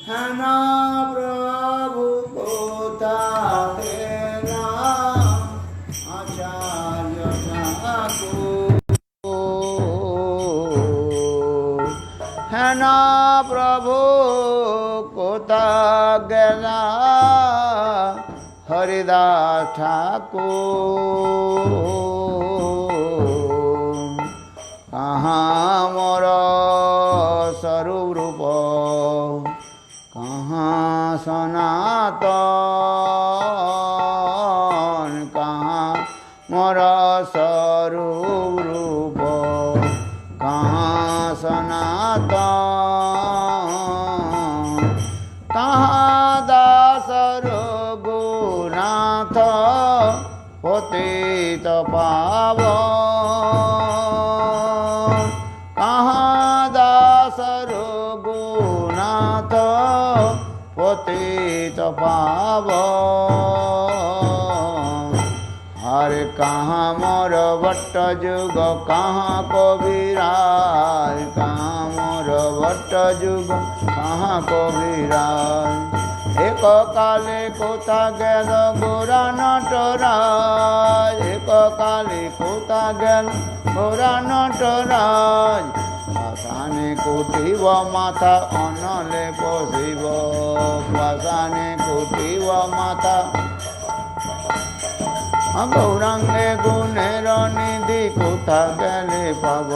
है ना प्रभु कोता तेरा आचार्य ठाकुर है ना प्रभु कोता गला हरिदास ठाकुर कहाँ मोर स्वरूप रूप कहाँ सनातन कहाँ मोर स्वरूप रूप कहाँ सनातन कहाँ दास रघुनाथ पतित पावन कहाँ दास रघुनाथ पतित पावन हरे कहाँ मोर भट्ट जुग कहाँ कबीराय कहाँ मोर भट्ट जुग कहाँ कबीराय एक काले कोता गेल गोरा नटराज एक काले कोता गेल गोरा नटराज पाषाणे कुटिव माथा अनले पशिव पाषाणे कुटिव माथा गौरांगे गुणेर निधि कोथा गेले पाब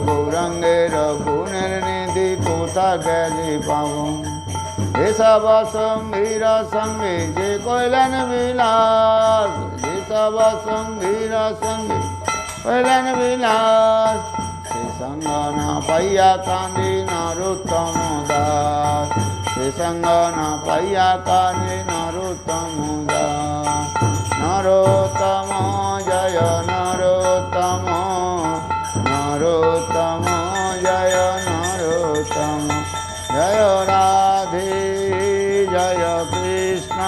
गौरांगेर गुणेर निधि कोथा गेले पाब सब संगीर संगे जे कैलन विलास जे सब संगीर संगे कैलन विलास से संग न पैया कांदी नरोत्तम दास से संग न पैया कांदी नरोत्तम दास नरोत्तम जय नरोत्तम नरोत्तम जय नरोत्तम जय राधे जय कृष्ण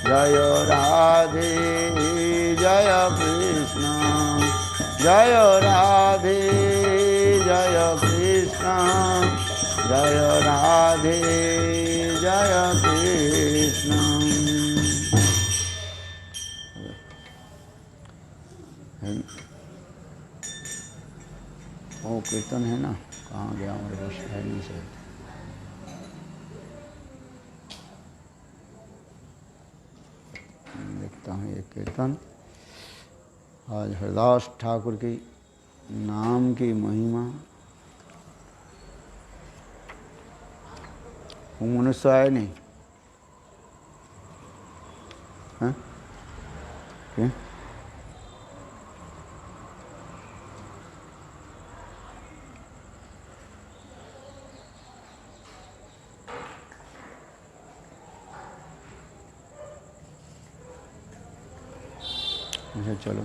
जय राधे जय कृष्ण जय राधे जय कृष्ण जय राधे जय कृष्ण। वो कीर्तन है ना कहाँ गया मेरे पास है नहीं से देखता हूँ ये कीर्तन आज हरिदास ठाकुर की नाम की महिमा वो मनुष्य आए नहीं हैं क्या अच्छा चलो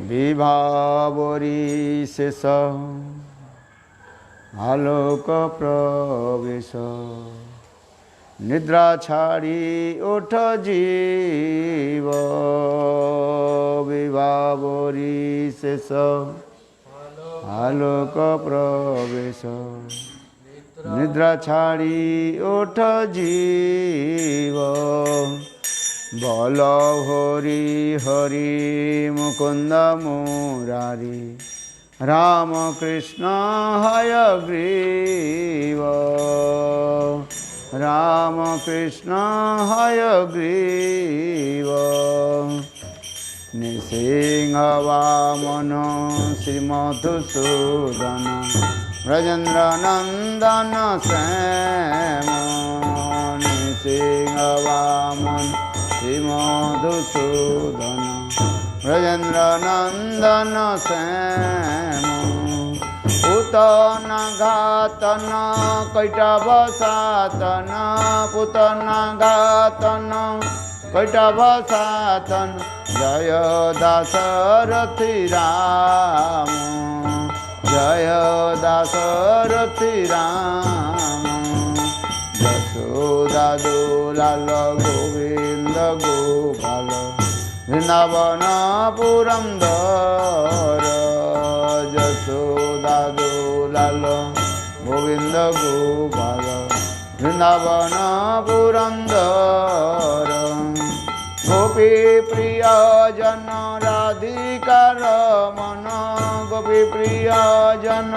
विभावरी शेष आलोक प्रवेश निद्रा छाड़ी उठ जीव विभावरी शेष आलोक प्रवेश निद्रा छाड़ी उठ जीव बोल हरि हरि मुकुंद मुरारी राम कृष्ण हयग्रीव राम कृष्ण हयग्रीव नृसिंह वामन श्रीमधुसूदन ब्रजेन्द्र नंदन श्याम नृसिंह वामन श्रीमधुसूदन ब्रजेन्द्र नंदन श्याम पूतन घातन कैटभ सातन पूतन घातन कैटभ सातन जय दासरथी राम जय दासरथी राम यशोदा दुलाल गोविंद गोपाल वृंदावन पुरंदर यशोदा दुलाल गोविंद गोपाल वृंदावन पुरंदर गोपी प्रिय जन राधिका रमन गोपी प्रिय जन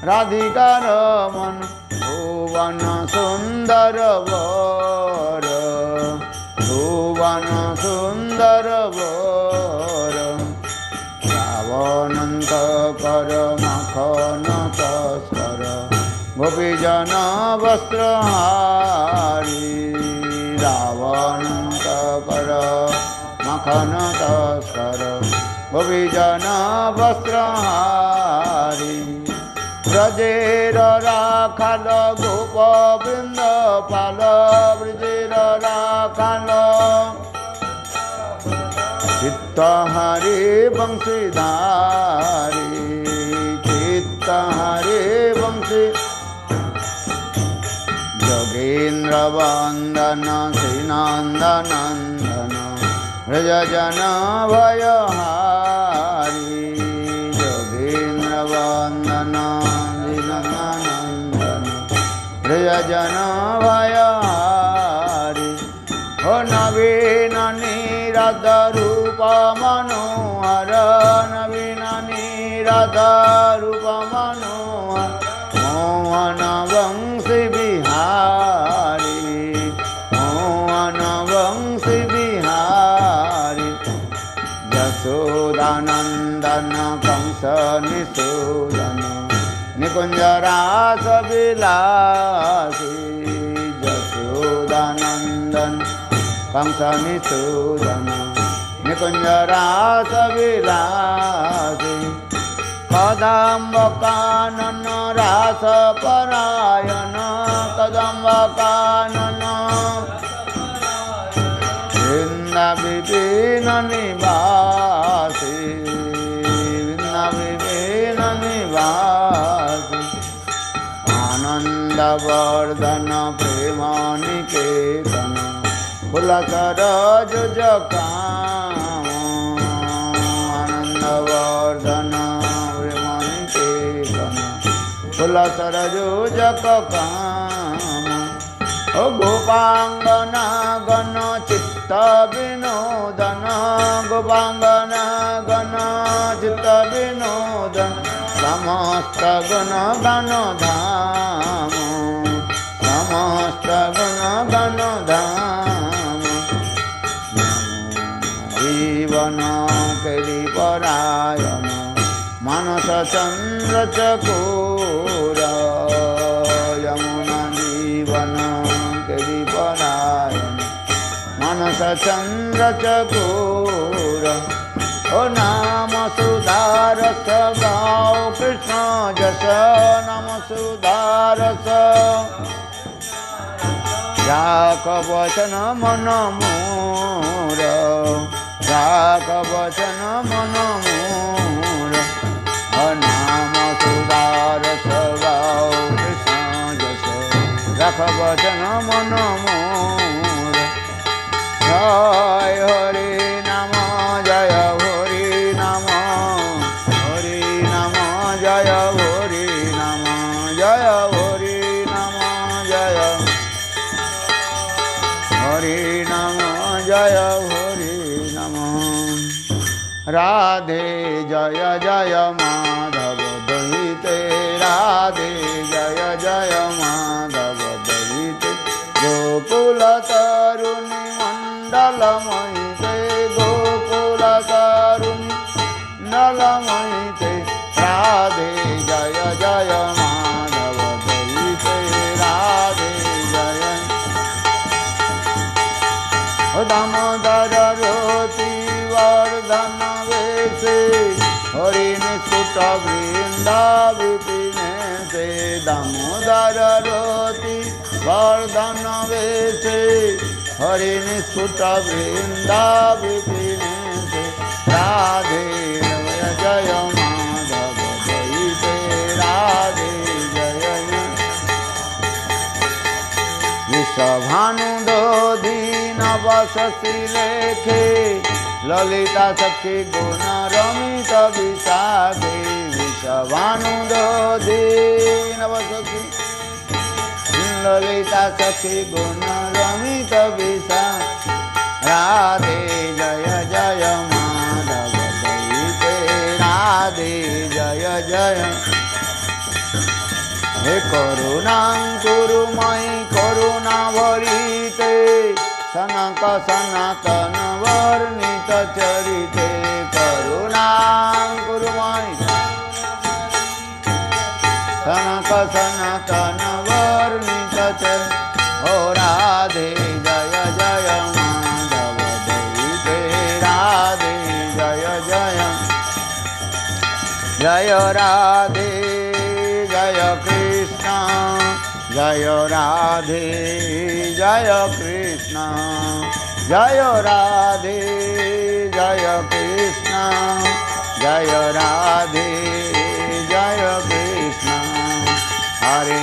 राधिका रमन भुवन सुंदर वर भुवन सुंदर वर रावणंत कर मखन तस्कर गोपीजन वस्त्रहारी रावणंत कर मखन तस्कर गोपीजन वस्त्रहारी ब्रजेर राखाल गोप वृंद पाल ब्रजेर राखाल चित्तहारी वंशीधारी चित्तहारी वंशी जोगेन्द्र वंदन श्रीनंदनंदन व्रजजन भयहारी जोगेन्द्र वंदन श्रीनंदनंदन व्रजजन भयहारी ओ नवीन नीरद रूप मनोहर नवीन नीरद रूप मनोहर मोहन वंशी बिहारी मोहन वंशी बिहारी यशोदानंदन कंस निषूदन निकुंज रास विलासी यशोदानंदन कंस निषूदन निकुंज रास विलासी कदम्ब कानन रास परायण कदम्ब कानन वृंदा विपिन निवासी वृंदा विपिन निवासी आनंद वर्धन प्रेम निकेतन फुलसरज काम आनंद वर्धन प्रेम निकेतन फुलसरज काम ओ गोपांगना गण चित्त विनोदन गोपांगना गण चित्त विनोदन समस्त गुण गण धाम समस्त गुण गण धाम जीवन केली परायण मानस चंद्र चकोर यमुना जीवन केली परायण मानस चंद्र चकोर ओ नाम सुधारस गाओ कृष्ण जस नाम सुधारस जाक वचन मन मोर जाक वचन मन मोर ओ नाम सुधारस गाओ कृष्ण जस जाक वचन मन मोर जय हरि नाम जय हरि नाम जय हरि नाम जय हरि नाम जय हरि नाम जय हरि नाम राधे जय जय माधव दहिते राधे जय जय माधव दहिते गोकुल तरुणी मंडलमयिते गोकुल तरुणी मंडलमयिते राधे जय जय माधव दहिते राधे जय दामोदर रोति वर्धन वेशे हरि निष्कुट वृंदा विपिने से दामोदर रोति वर्धन वेशे हरि निष्कुट वृंदा विपिने से राधे जय माधव दहिते राधे जय विश्वभानु दीन बससी लेखे ललिता सखी गुण रमित विशाखे विष भानुदोधी नवसखी ललिता सखी गुण रमित विषा राधे जय जय माधव दैते राधे जय जय हे करुणांकुरुमयि करुणाभरिते सनक सनातन वर्णित चरिते करुणांकुरुमयि सनक सनातन वर्णित चरिते ओ राधे जय जय माधव दैते राधे जय जय जय राधे जय कृष्ण जय राधे जय कृष्ण जय राधे जय कृष्ण जय राधे जय कृष्ण हरे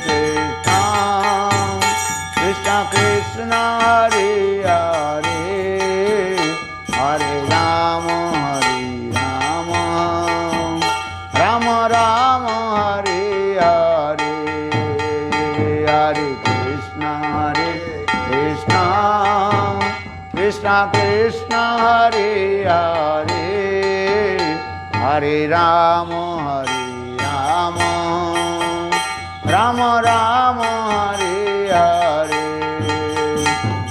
कृष्ण कृष्ण कृष्ण हरे हरे हरे राम राम राम हरे हरे हरे कृष्ण कृष्ण कृष्ण हरे हरे हरे राम राम राम हरे हरे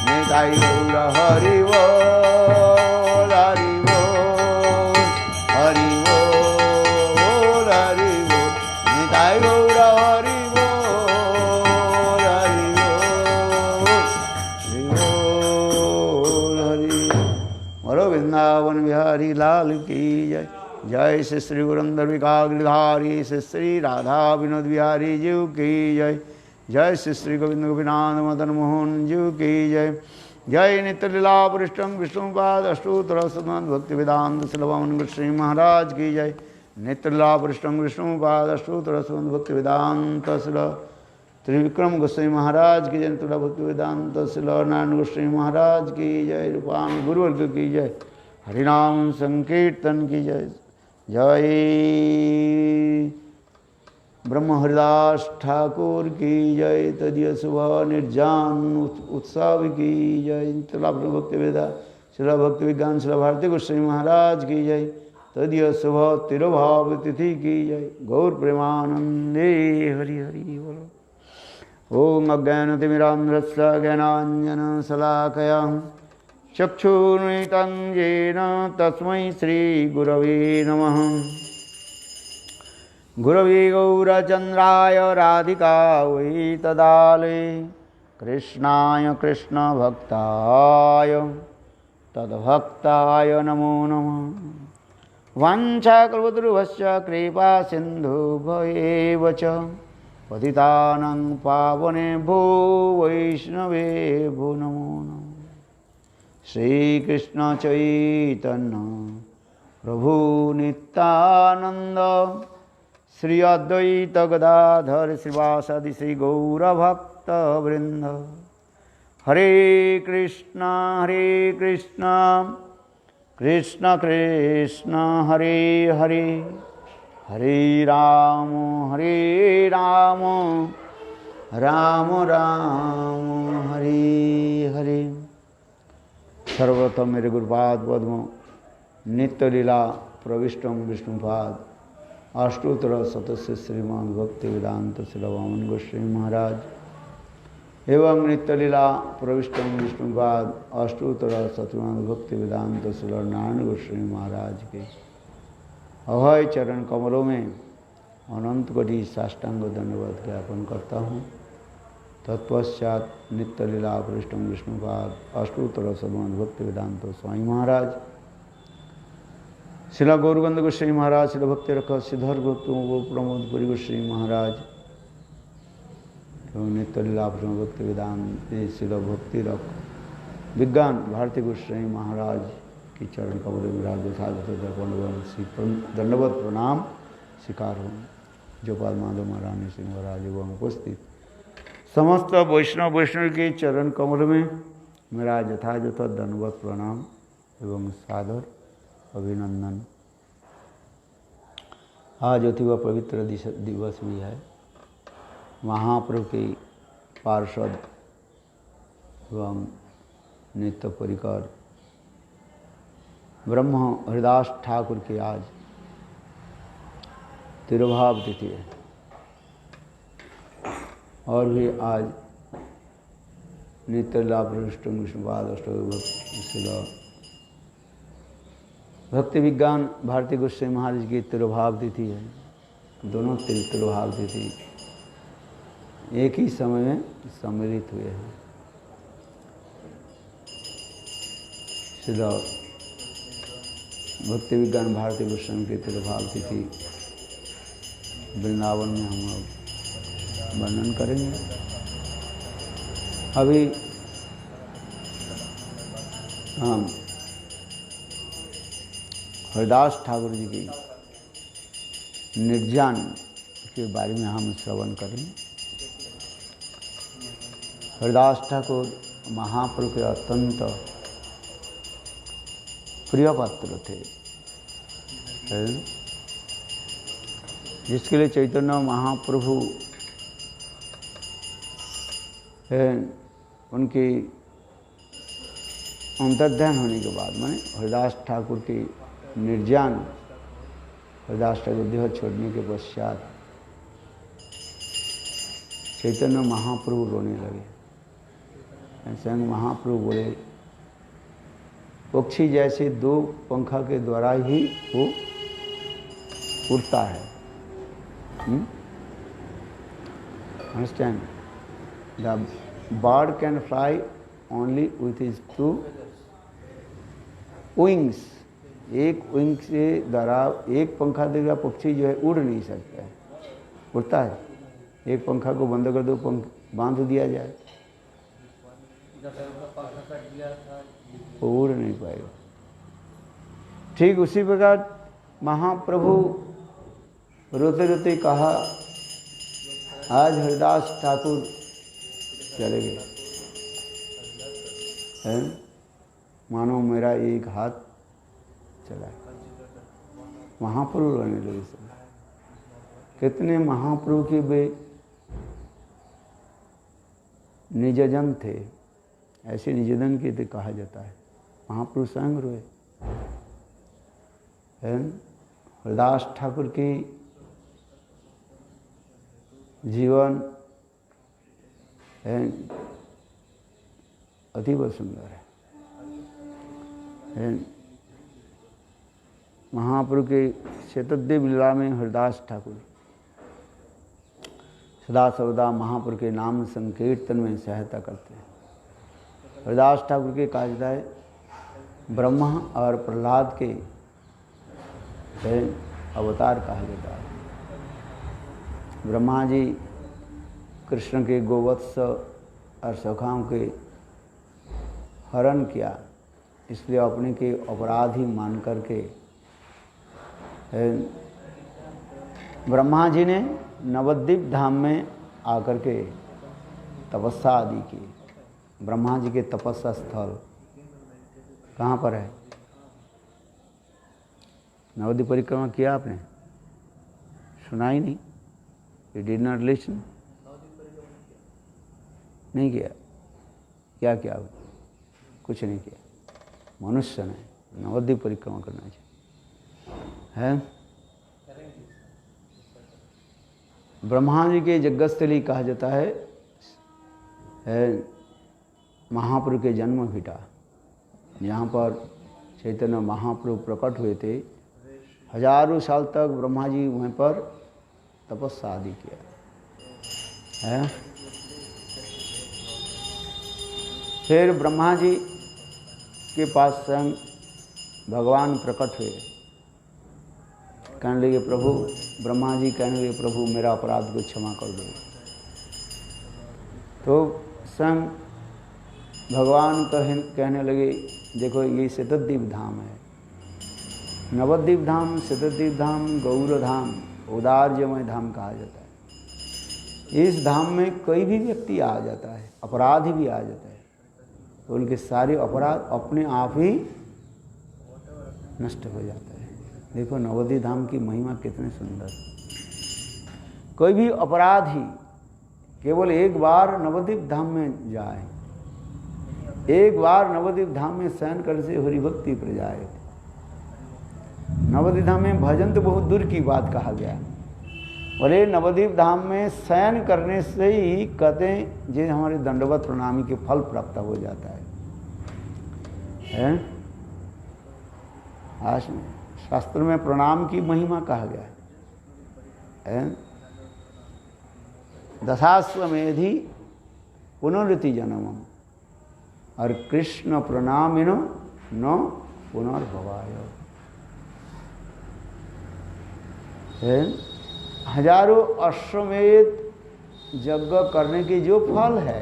निताई गौर हरि बोल हरि बोल हरि बोल हरि बोल निताई गौर हरि बोल हरि बोल हरि बोलो वृंदावन बिहारी लाल की जय जय श्री श्री गुरंदर विकाग्रधारी श्री श्री राधा विनोद बिहारी जीव की जय जय श्री श्री गोविंद गोपीनाथ मदन मोहन जीव की जय जय नित्य लीला पृष्ठम विष्णुपाद अष्टोत्तर सतनाथ भक्ति वेदांत श्रीलवामन श्री महाराज की जय नित्य लीला पृष्ठम विष्णुपाद अष्टोत्तर सतनाथ भक्ति वेदांत श्री त्रिविक्रम गोस्वामी महाराज की जय नित्य लीला भक्ति वेदांत श्री नारायण गोस्वामी महाराज की जय रूपान गुरुवर्ग की जय हरिनाम संकीर्तन की जय जय ब्रह्म हरिदास ठाकुर की जय तदीय सुबह निर्जान उत्सव की जय तिला भक्ति वेदा शिला भक्ति विज्ञान शिला भारती गोस्वामी महाराज की जय तदीय सुबह तिरुभाव तिथि की जय गौर प्रेमानंदे हरि हरि बोलो ओम अज्ञानतिमिरान्ध्रस्य ज्ञानाञ्जन शलाकया चक्षुर्मिलितं येन तस्मै श्रीगुरवे नमः गुरवे गौरचन्द्राय राधिकायै तदालये कृष्णाय कृष्णभक्ताय तद्भक्ताय नमो नमः वाञ्छाकल्पतरुभ्यश्च कृपा सिन्धुभ्येव च पतितानां पावनेभ्यो वैष्णवेभ्यो नमो नमः श्रीकृष्ण चैतन्य प्रभु नित्यानंद श्री अद्वैत गदाधर श्रीवासादि श्री गौरभक्त वृंद हरे कृष्ण कृष्ण कृष्ण हरे हरे हरे राम राम राम हरे हरे सर्वप्रथम मेरे गुरुपाद पद्म नित्य लीला प्रविष्टम विष्णुपाद अष्टोत्तर सतस्य श्रीमान भक्ति वेदांत श्रीलवामन गोस्वामी महाराज एवं नित्य लीला प्रविष्टम विष्णुपाद अष्टोत्तर सतमान भक्ति वेदांत श्री नारायण गोस्वामी महाराज के अभय चरण कमलों में अनंत कोटि साष्टांग धन्यवाद ज्ञापन करता हूँ। तत्पश्चात नित्य लीला पृष्ठम विष्णुपाद अष्टोत्तर सद्मान भक्ति वेदांत स्वामी महाराज शिला गौरगंध गोस्वामी महाराज शिला भक्ति रख सिद्धर गो प्रमोद पुरी गोस्वामी महाराज एवं नित्य लीला पृष्ठम भक्ति वेदांत शिला भक्ति रख विज्ञान भारती गोस्वामी महाराज की चरण कमल विराज दंडवत प्रणाम स्वीकार हूँ। जोपाल माधव महारानी सिंह महाराज एवं उपस्थित समस्त वैष्णव के चरण कमल में मेरा यथायथ दंडवत प्रणाम एवं सादर अभिनंदन। आज अति वह पवित्र दिवस भी है। महाप्रभु के पार्षद एवं नित्य परिकर ब्रह्म हरिदास ठाकुर की आज तिरुभाव तिथि है। और भी आज नित्य लाभृष्ट विष्णुपाद भक्ति विज्ञान भारती गोस्वामी महाराज की तिरुभाव तिथि है। दोनों तिरुभाव तिथि एक ही समय में सम्मिलित हुए हैं। सीधा भक्ति विज्ञान भारती गोस्वामी की तिरुभाव तिथि वृंदावन में हम लोग वर्णन करेंगे। अभी हम हरिदास ठाकुर जी की निर्जान के बारे में हम श्रवण करेंगे। हरिदास ठाकुर महाप्रभु के अत्यंत प्रिय पात्र थे, जिसके लिए चैतन्य महाप्रभु उनकी अंतर्ध्यान होने के बाद माने हरिदास ठाकुर की निर्जान, हरिदास ठाकुर देह छोड़ने के पश्चात चैतन्य महाप्रभु रोने लगे। स्वयं महाप्रभु बोले, पक्षी जैसे दो पंखा के द्वारा ही वो उड़ता है। Understand? The bird can fly only with his two wings. एक विंग से द्वारा, एक पंखा देगा पक्षी जो है उड़ नहीं सकता है, उड़ता है। एक पंखा को बंद कर दो, पंख बांध दिया जाए, वो उड़ नहीं पाएगा। ठीक उसी प्रकार महाप्रभु रोते रोते कहा, आज हरिदास ठाकुर चले गए हैं, मानो मेरा एक हाथ चला। महाप्रभु रोने लगे सब। कितने महाप्रभु के वे निजजन थे, ऐसे निजजन के थे कहा जाता है। महाप्रभु स्वयं रोए। हरिदास ठाकुर की जीवन अतीब सुंदर है। महाप्रभु के शतद्वीप लीला में हरिदास ठाकुर सदा सर्वदा महाप्रभु के नाम संकीर्तन में सहायता करते हैं। हरिदास ठाकुर के कहा जाता है ब्रह्मा और प्रहलाद के अवतार कहा जाता है। ब्रह्मा जी कृष्ण के गोवत्स और सखाओं के हरण किया, इसलिए अपने के अपराधी मान करके ब्रह्मा जी ने नवद्वीप धाम में आकर के तपस्या आदि की। ब्रह्मा जी के तपस्या स्थल कहाँ पर है? नवद्वीप परिक्रमा किया आपने? सुना ही नहीं? You did not listen? नहीं किया? क्या किया? कुछ नहीं किया। मनुष्य ने नवद्वीप परिक्रमा करना चाहिए है। ब्रह्मा जी के जगस्थली कहा जाता है महाप्रभु के जन्म भीटा, यहाँ पर चैतन्य महाप्रभु प्रकट हुए थे। हजारों साल तक ब्रह्मा जी वहीं पर तपस्या आदि किया है। फिर ब्रह्मा जी के पास स्वयं भगवान प्रकट हुए। कहने लगे प्रभु, ब्रह्मा जी कहने लगे प्रभु मेरा अपराध को क्षमा कर दो। तो स्वयं भगवान कहने लगे देखो ये शतद्वीप धाम है, नवद्वीप धाम, शतद्वीप धाम, गौर धाम, औदार्यमय धाम कहा जाता है। इस धाम में कोई भी व्यक्ति आ जाता है, अपराधी भी आ जाता है, उनके सारे अपराध अपने आप ही नष्ट हो जाता है। देखो नवद्वीप धाम की महिमा कितनी सुंदर। कोई भी अपराधी केवल एक बार नवद्वीप धाम में जाए, एक बार नवद्वीप धाम में शयन करने से हरि भक्ति पर जाए। नवद्वीप धाम में भजन तो बहुत दूर की बात कहा गया, बोले नवद्वीप धाम में शयन करने से ही कहते हैं जो हमारे दंडवत प्रणामी के फल प्राप्त हो जाता है? आज शास्त्र में प्रणाम की महिमा कहा गया है। दशाश्वमेधि पुनरुति जन्मम और कृष्ण प्रणामिनो न पुनर्भवाय। हजारों अश्वमेध यज्ञ करने की जो फल है,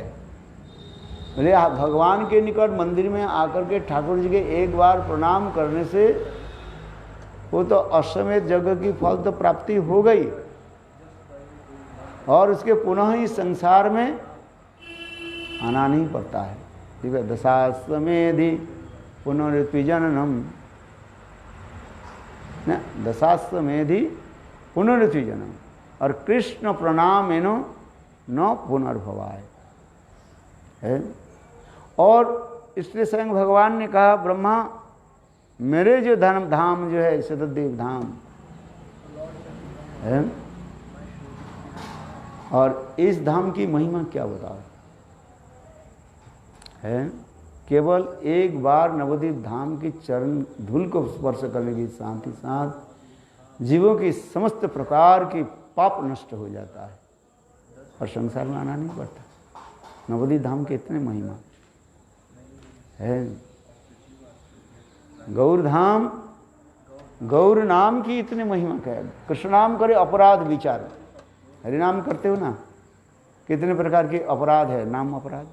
बोले भगवान के निकट मंदिर में आकर के ठाकुर जी के एक बार प्रणाम करने से वो तो अश्वमेध यज्ञ की फल तो प्राप्ति हो गई, और उसके पुनः ही संसार में आना नहीं पड़ता है। ठीक है, दशाश्वमेधि पुनरुत्ति जननम, दशाश्वमेधि पुनरुत्ति जननम और कृष्ण प्रणामेनो न पुनर्भवाय है। और इसलिए स्वयं भगवान ने कहा, ब्रह्मा मेरे जो धर्म धाम जो है शतद्वीप धाम है, और इस धाम की महिमा क्या बताओ है। केवल एक बार नवद्वीप धाम की चरण धूल को स्पर्श करने की साथ ही साथ जीवों की समस्त प्रकार की पाप नष्ट हो जाता है और संसार में आना नहीं पड़ता। नवद्वीप धाम के इतने महिमा है। गौर धाम, गौर नाम की इतनी महिमा क्या है। कृष्ण नाम करे अपराध विचार, हरिनाम करते हो ना, कितने प्रकार के अपराध है, नाम अपराध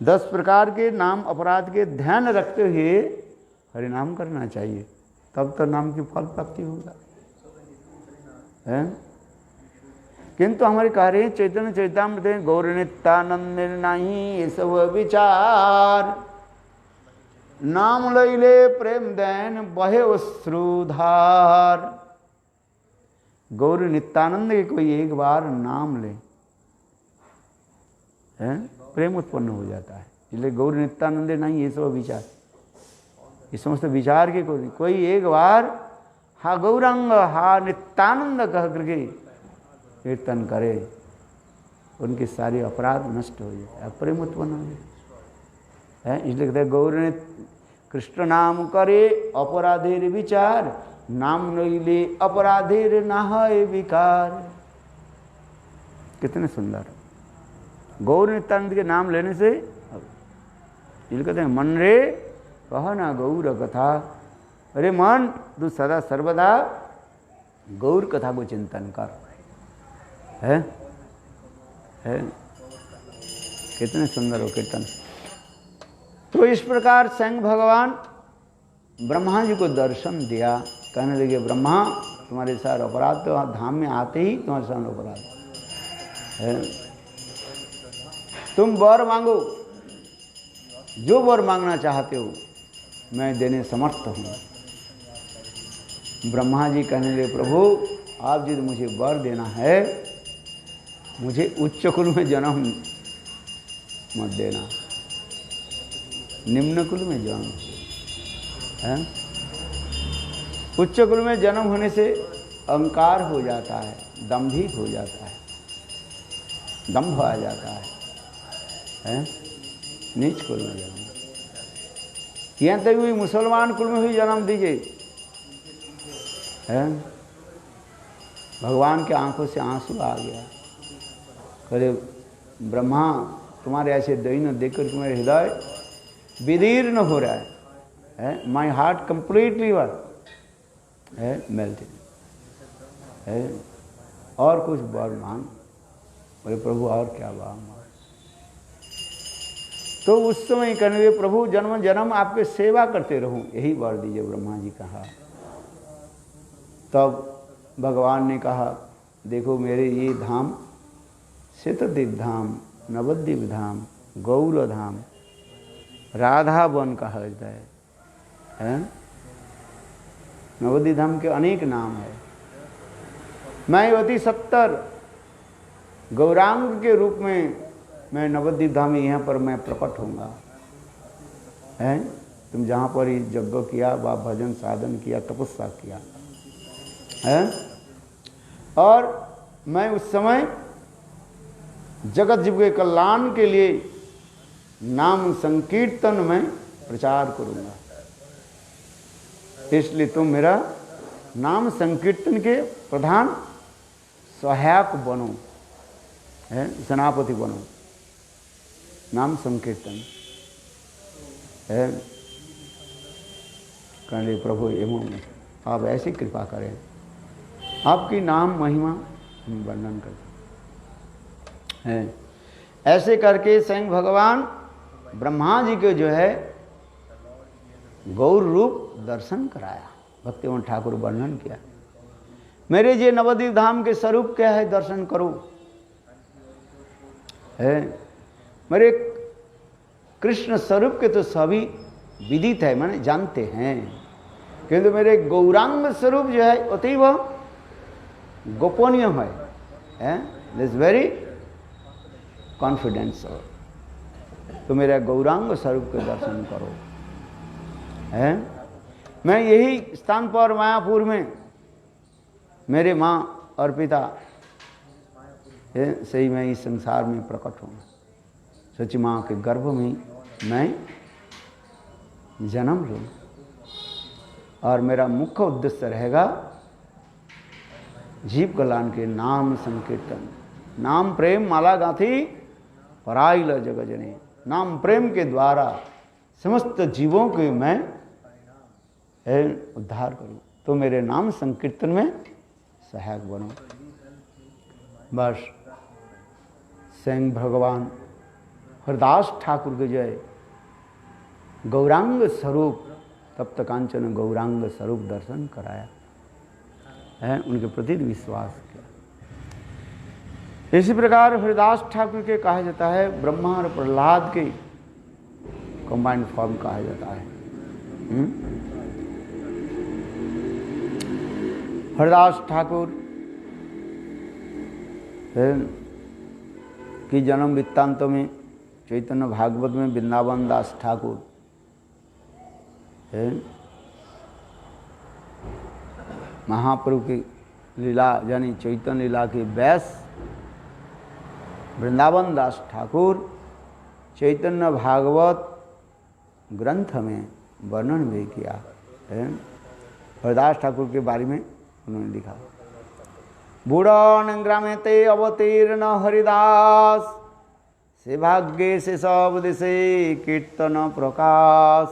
10 प्रकार के नाम अपराध के ध्यान रखते हुए हरिनाम करना चाहिए, तब तो नाम की फल प्राप्ति होगा है। किंतु हमारे कह रहे हैं चैतन्य चैतामृत गौर नित्यानंद नहीं ये सब विचार, नाम लैले प्रेम दैन बहे अश्रुधार। गौर नित्यानंद के कोई एक बार नाम ले है, प्रेम उत्पन्न हो जाता है। इसलिए गौर नित्यानंद नहीं ये सब विचार, ये समस्त विचार के कोई एक बार हा गौरंग हा नित्यानंद कह करके कीर्तन करे, उनके सारे अपराध नष्ट हो जाए, प्रेम उत्पन्न हो जाए। इसलिए कहते हैं गौर ने कृष्ण नाम करे अपराधेर विचार, नाम नैले अपराधेर नाहय विकार। कितने सुंदर गौर नित्यानंद के नाम लेने से। इसलिए कहते हैं मन रे कह ना गौर कथा, अरे मन तू सदा सर्वदा गौर कथा को चिंतन कर है। कितने सुंदर हो कीर्तन। तो इस प्रकार स्वयं भगवान ब्रह्मा जी को दर्शन दिया, कहने लगे ब्रह्मा तुम्हारे साथ अपराध तो धाम में आते ही तुम्हारे साथ अपराध है, तुम वर मांगो, जो वर मांगना चाहते हो मैं देने समर्थ हूँ। ब्रह्मा जी कहने लगे प्रभु आप यदि मुझे वर देना है, मुझे उच्च कुल में जन्म मत देना, निम्न कुल में जन्म है। उच्च कुल में जन्म होने से अहंकार हो जाता है, दंभिक हो जाता है, दंभ आ जाता है। नीच कुल में जन्म, यहाँ तक भी मुसलमान कुल में भी जन्म दीजिए है। भगवान के आंखों से आंसू आ गया, करे ब्रह्मा तुम्हारे ऐसे दयनीय देखकर तुम्हारे हृदय विदीर्ण हो रहा है, माई हार्ट कंप्लीटली है मेल्टिंग है। और कुछ वर मांग, बोले प्रभु और क्या वर मांग। तो उस समय कहने लगे प्रभु जन्म जन्म आपके सेवा करते रहूं, यही वर दीजिए। ब्रह्मा जी कहा। तब भगवान ने कहा देखो मेरे ये धाम शतद्वीप धाम, नवद्वीप धाम, गौर धाम, राधा वन कहा जाता है। नवद्वीप धाम के अनेक नाम है। मायावती 70 गौरांग के रूप में मैं नवद्वीप धाम में यहाँ पर मैं प्रकट होऊंगा। है तुम जहाँ पर ही यज्ञ किया व भजन साधन किया, तपस्या किया है, और मैं उस समय जगत जीव के कल्याण के लिए नाम संकीर्तन में प्रचार करूंगा। इसलिए तुम मेरा नाम संकीर्तन के प्रधान सहायक बनो, है सेनापति बनो, नाम संकीर्तन है। कहने प्रभु एवं आप ऐसी कृपा करें, आपकी नाम महिमा हम वर्णन करते हैं। ऐसे करके स्वयं भगवान ब्रह्मा जी के जो है गौर रूप दर्शन कराया। भक्तिवंत ठाकुर वर्णन किया, मेरे ये नवद्वीप धाम के स्वरूप क्या है दर्शन करो। है मेरे कृष्ण स्वरूप के तो सभी विदित है, माने जानते हैं, किंतु मेरे गौरांग स्वरूप जो है अतीव गोपनीय है, दिस वेरी कॉन्फिडेंशियल। तो मेरा गौरांग स्वरूप के दर्शन करो। है मैं यही स्थान पर मायापुर में मेरे माँ और पिता सही मैं इस संसार में प्रकट हूँ। सच्ची माँ के गर्भ में मैं जन्म लूँ, और मेरा मुख्य उद्देश्य रहेगा जीव कल्याण के नाम संकीर्तन। नाम प्रेम माला गाथी पराइल जगजने। नाम प्रेम के द्वारा समस्त जीवों के मैं उद्धार करूं, तो मेरे नाम संकीर्तन में सहायक बनो। बस स्वयं भगवान हरदास ठाकुर के जय गौरांग स्वरूप तप्त कांचन गौरांग स्वरूप दर्शन कराया है, उनके प्रति विश्वास किया। इसी प्रकार हरदास ठाकुर के कहा जाता है ब्रह्मा और प्रहलाद के कंबाइंड फॉर्म कहा जाता है। हरदास ठाकुर की जन्म वृत्तांत में चैतन्य भागवत में वृंदावन दास ठाकुर महाप्रभु की लीला यानी चैतन्य लीला की व्यास वृंदावन दास ठाकुर चैतन्य भागवत ग्रंथ में वर्णन भी किया है। हरदास ठाकुर के बारे में उन्होंने लिखा, बुड़न ग्रामे ते अवतीर्ण हरिदास से भाग्य से सब दिशे कीर्तन प्रकाश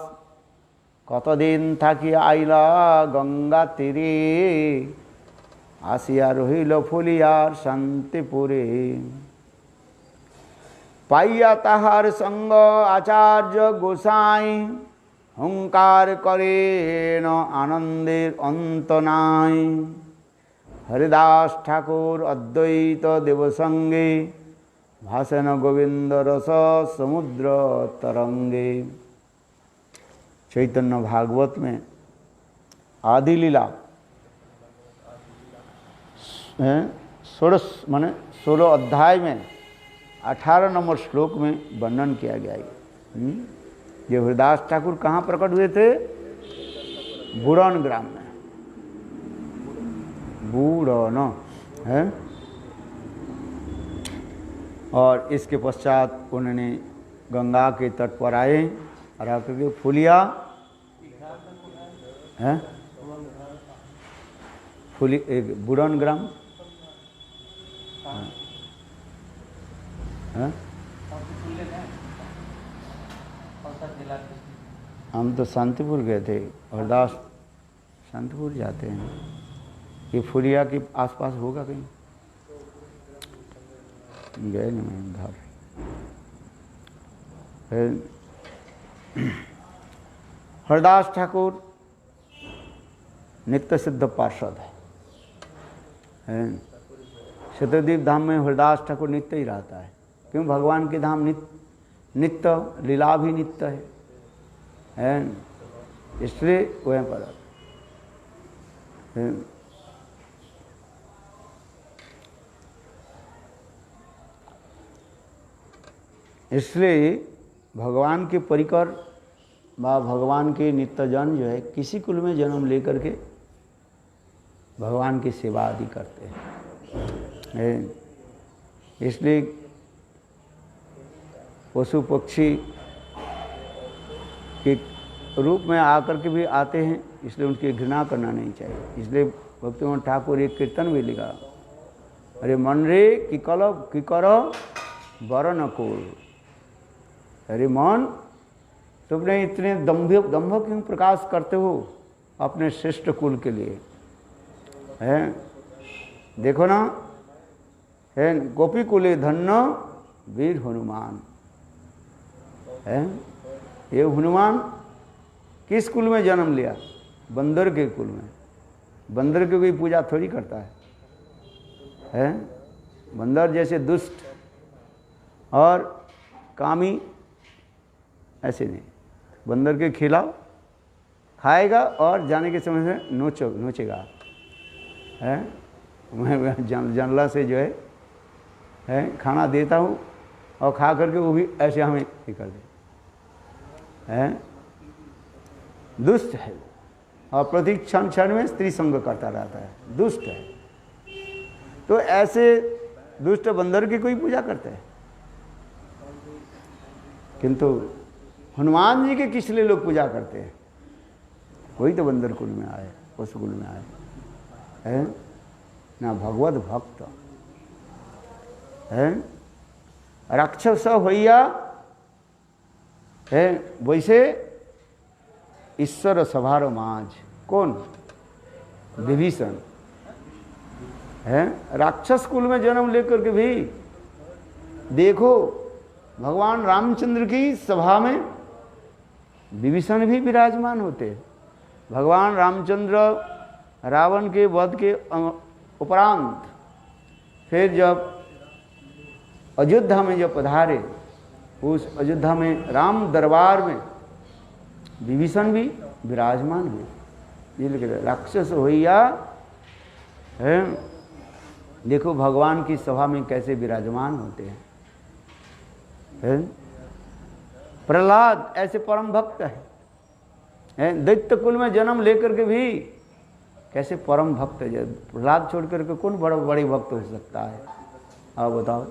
कतदिन थाकी आइला गंगा तीरे आसिया रहिल फुलियार शांतिपुरे पाइया ताहार संग आचार्य गोसाई हुंकार करे न आनंदेर अंत नाई हरिदास ठाकुर अद्वैत देवसंगे भाषण गोविंद रस समुद्र तरंगे। चैतन्य भागवत में आदि लीला 16 अध्याय में 18 नंबर श्लोक में वर्णन किया गया है। ये हरिदास ठाकुर कहाँ प्रकट हुए थे? बुड़न ग्राम में, बुड़न है। और इसके पश्चात उन्होंने गंगा के तट पर आए और आकर के फुलिया है, फुली एक बुड़न ग्राम है। हम तो शांतिपुर गए थे, हरदास शांतिपुर जाते हैं। ये फुलिया के आसपास होगा कहीं? गए नहीं घर। हरदास ठाकुर नित्य सिद्ध पार्षद है। शतद्वीप धाम में हरदास ठाकुर नित्य ही रहता है, क्यों? भगवान के धाम नित्य, लीला भी नित्य है, इसलिए वह पर इसलिए भगवान के परिकर व भगवान के नित्यजन जो है किसी कुल में जन्म लेकर के भगवान की सेवा आदि करते हैं। इसलिए पशु पक्षी के रूप में आकर के भी आते हैं, इसलिए उनकी घृणा करना नहीं चाहिए। इसलिए भक्तिमोहन ठाकुर एक कीर्तन भी लिखा, अरे मन रे कि करो बर न कोल। अरे मन, तुमने इतने दम्भ क्यों प्रकाश करते हो अपने श्रेष्ठ कुल के लिए? है देखो ना, है गोपी कुले धन्य वीर हनुमान। है ये हनुमान किस कुल में जन्म लिया? बंदर के कुल में। बंदर की कोई पूजा थोड़ी करता है? बंदर जैसे दुष्ट और कामी ऐसे नहीं। बंदर के खिलाओ, खाएगा और जाने के समय से नोचेगा। है मैं जानला से जो है खाना देता हूँ और खा करके वो भी ऐसे हमें ही कर दे। है दुष्ट है और प्रति क्षण क्षण में स्त्री संग करता रहता है, दुष्ट है। तो ऐसे दुष्ट बंदर की कोई पूजा करते हैं? किंतु हनुमान जी के किस लिए लोग पूजा करते हैं? कोई तो बंदर कुल में आए, पशु कुल में आए है ना, भगवत भक्त है। राक्षस होइया है वैसे ईश्वर सभार माज। कौन? विभीषण है। राक्षस कुल में जन्म लेकर के भी देखो, भगवान रामचंद्र की सभा में विभीषण भी विराजमान होते हैं। भगवान रामचंद्र रावण के वध के उपरांत फिर जब अयोध्या में जब पधारे, उस अयोध्या में राम दरबार में विभीषण भी विराजमान हुए। ये लिखे राक्षस होइया है। देखो भगवान की सभा में कैसे विराजमान होते हैं। प्रहलाद ऐसे परम भक्त है। दैत्य कुल में जन्म लेकर के भी कैसे परम भक्त है। प्रहलाद छोड़ करके कौन बड़े भक्त हो सकता है? आप बताओ।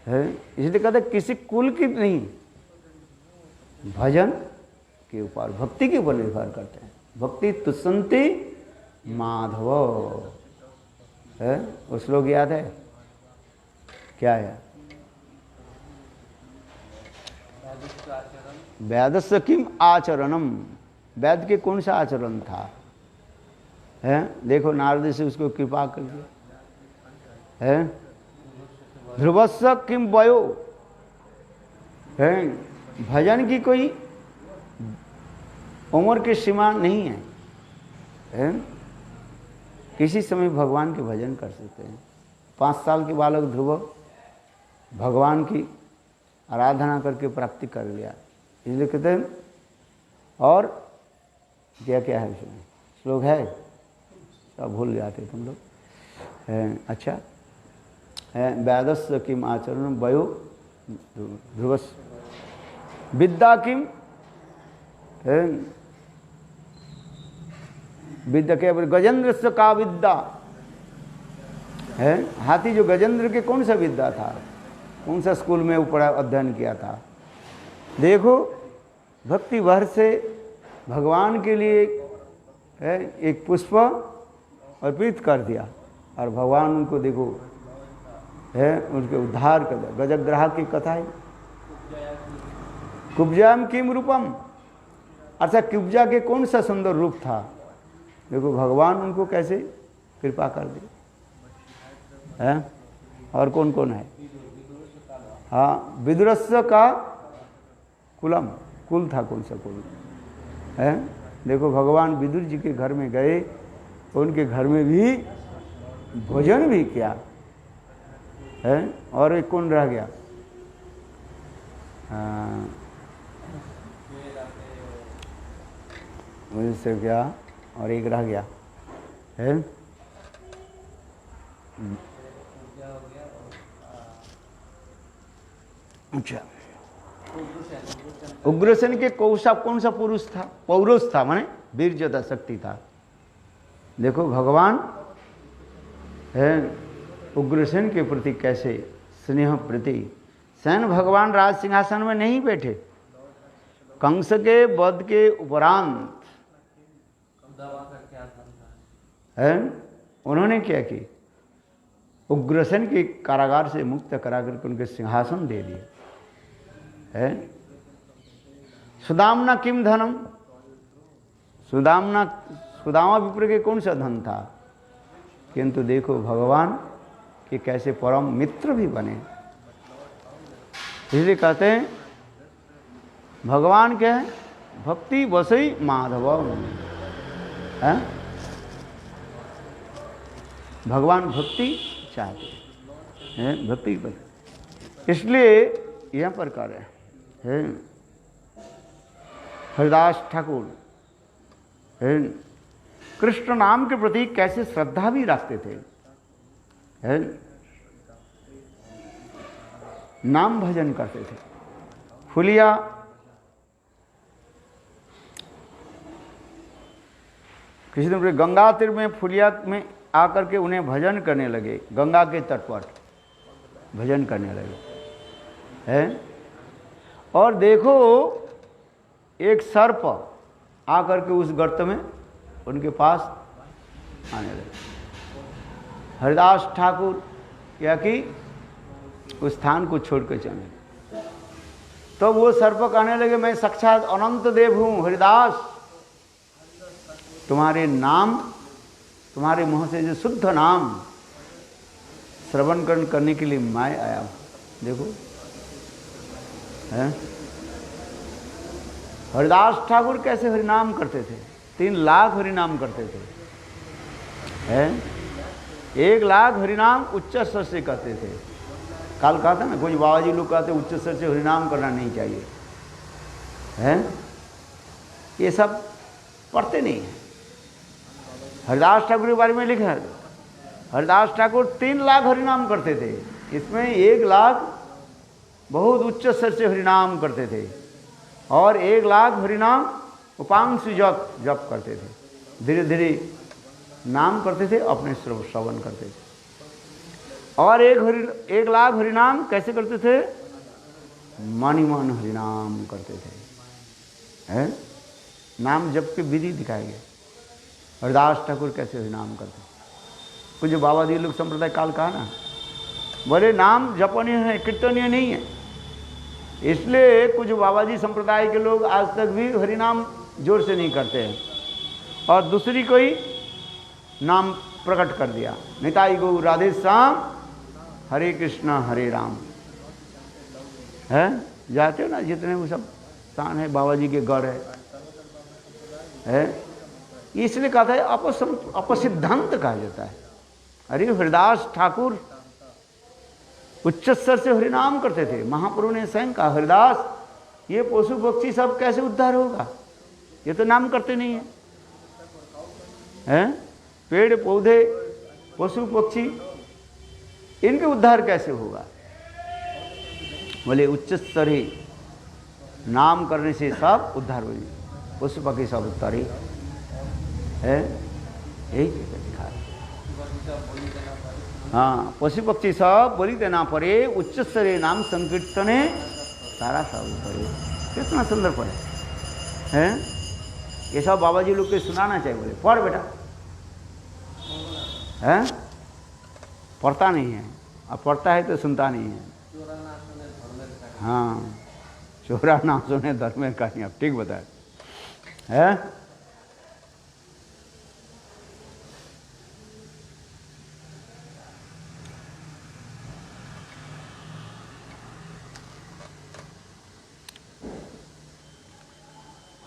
है इसलिए कहते किसी कुल की नहीं, भजन के ऊपर, भक्ति के ऊपर निर्भर करते हैं। भक्ति तुसंती माधव है। वो श्लोक याद है? क्या है? वैदस्य किम आचरणम। वैद के कौन सा आचरण था? है देखो नारद से उसको कृपा कर दिया। है ध्रुवस्य किम वयो। है भजन की कोई उम्र की सीमा नहीं है। किसी समय भगवान के भजन कर सकते हैं। 5 साल के बालक ध्रुव भगवान की आराधना करके प्राप्ति कर लिया। इसलिए कहते हैं। और क्या क्या है उसमें श्लोक है, सब भूल जाते तुम लोग। अच्छा है वैदस्य किम आचरण वयो ध्रुवस् विद्या किम। विद्या के गजेंद्र से का विद्या है। हाथी जो गजेंद्र के कौन सा विद्या था? कौन सा स्कूल में ऊपर अध्ययन किया था? देखो भक्ति भर से भगवान के लिए है एक पुष्प अर्पित कर दिया और भगवान उनको देखो है उनके उद्धार कर दिया। गजग्राह की कथा है। कुब्जाम किम रूपम। अच्छा कुब्जा के कौन सा सुंदर रूप था? देखो भगवान उनको कैसे कृपा कर दी है। और कौन कौन है? हाँ विदुरस्य का कुलम। कुल था कौन सा कुल है? देखो भगवान विदुर जी के घर में गए, उनके घर में भी भोजन भी किया है। और एक कौन रह गया? मुझसे क्या और एक रह गया है। अच्छा, उग्रसेन के कौन सा पुरुष था? पौरुष था, माने वीर्यता, शक्ति था। देखो भगवान है उग्रसेन के प्रति कैसे स्नेह प्रति। सेन भगवान राज सिंहासन में नहीं बैठे, कंस के वध के उपरांत है उन्होंने क्या की, उग्रसेन के कारागार से मुक्त करा करके उनके सिंहासन दे दिए है। सुदामना किम धनम, सुदामा विप्र के कौन सा धन था, किंतु देखो भगवान के कैसे परम मित्र भी बने। इसलिए कहते हैं भगवान क्या है, भक्ति बसई माधव है। भगवान भक्ति चाहते हैं, भक्ति पर, इसलिए यहाँ पर कह रहे हैं हरिदास ठाकुर है कृष्ण नाम के प्रति कैसे श्रद्धा भी रखते थे है, नाम भजन करते थे। फुलिया किसी दिन गंगा तीर में फुलिया में आकर के उन्हें भजन करने लगे, गंगा के तट पर भजन करने लगे है। और देखो एक सर्प आकर के उस गर्त में उनके पास आने लगे। हरिदास ठाकुर क्या कि उस स्थान को छोड़कर चले, तो वो सर्प कहने लगे मैं साक्षात अनंत देव हूँ हरिदास, तुम्हारे नाम, तुम्हारे मुँह से जो शुद्ध नाम श्रवण करने के लिए मैं आया हूँ। देखो है हरिदास ठाकुर कैसे हरिनाम करते थे, 3 लाख हरिनाम करते थे है। 1 लाख हरिनाम उच्च स्वर से कहते थे। कल कहा था ना, कुछ बाबा जी लोग कहते उच्च स्वर से हरिनाम करना नहीं चाहिए है, ये सब पढ़ते नहीं है। हरिदास ठाकुर के बारे में लिखा है, हरिदास ठाकुर 3 लाख हरिनाम करते थे, इसमें 1 लाख बहुत उच्च स्वर से हरिनाम करते थे और 1 लाख हरिनाम उपांश जप करते थे। धीरे धीरे नाम करते थे, अपने श्रवण करते थे। और 1 लाख हरिनाम कैसे करते थे, मनि मन हरिनाम करते थे है। नाम जप के विधि दिखाए गए, हरिदास ठाकुर कैसे हरिनाम करते। कुछ बाबा जी लोग संप्रदाय काल कहा ना, बोले नाम जपनीय है, कीर्तनीय नहीं है। इसलिए कुछ बाबा जी संप्रदाय के लोग आज तक भी हरिनाम जोर से नहीं करते हैं और दूसरी कोई नाम प्रकट कर दिया, निताई गौ राधे श्याम हरे कृष्णा हरे राम है। जाते हो ना जितने वो सब स्थान है बाबा जी के गढ़ है, इसलिए कहता है अपसिद्धांत कहा जाता है। अरे हरिदास ठाकुर उच्च स्वर से हरिनाम करते थे। महाप्रभु ने स्वयं कहा हरिदास ये पशु पक्षी सब कैसे उद्धार होगा, ये तो नाम करते नहीं है हैं? पेड़ पौधे पशु पक्षी इनके उद्धार कैसे होगा। बोले उच्च स्तरी नाम करने से सब उद्धार हो जाए, पशु पक्षी सब उद्धार ही है, यही दिखा। हाँ, पशु पक्षी सब बोली देना पड़े, उच्च स्तरीय नाम संकीर्तने सारा सब पड़े। कितना सुंदर पढ़े हैं, ये सब बाबा जी लोग के सुनाना चाहिए। बोले पढ़ बेटा है, पढ़ता नहीं है, अब पढ़ता है तो सुनता नहीं है। हाँ, चोरा ना सुने धर्म का नहीं। अब ठीक बताए है।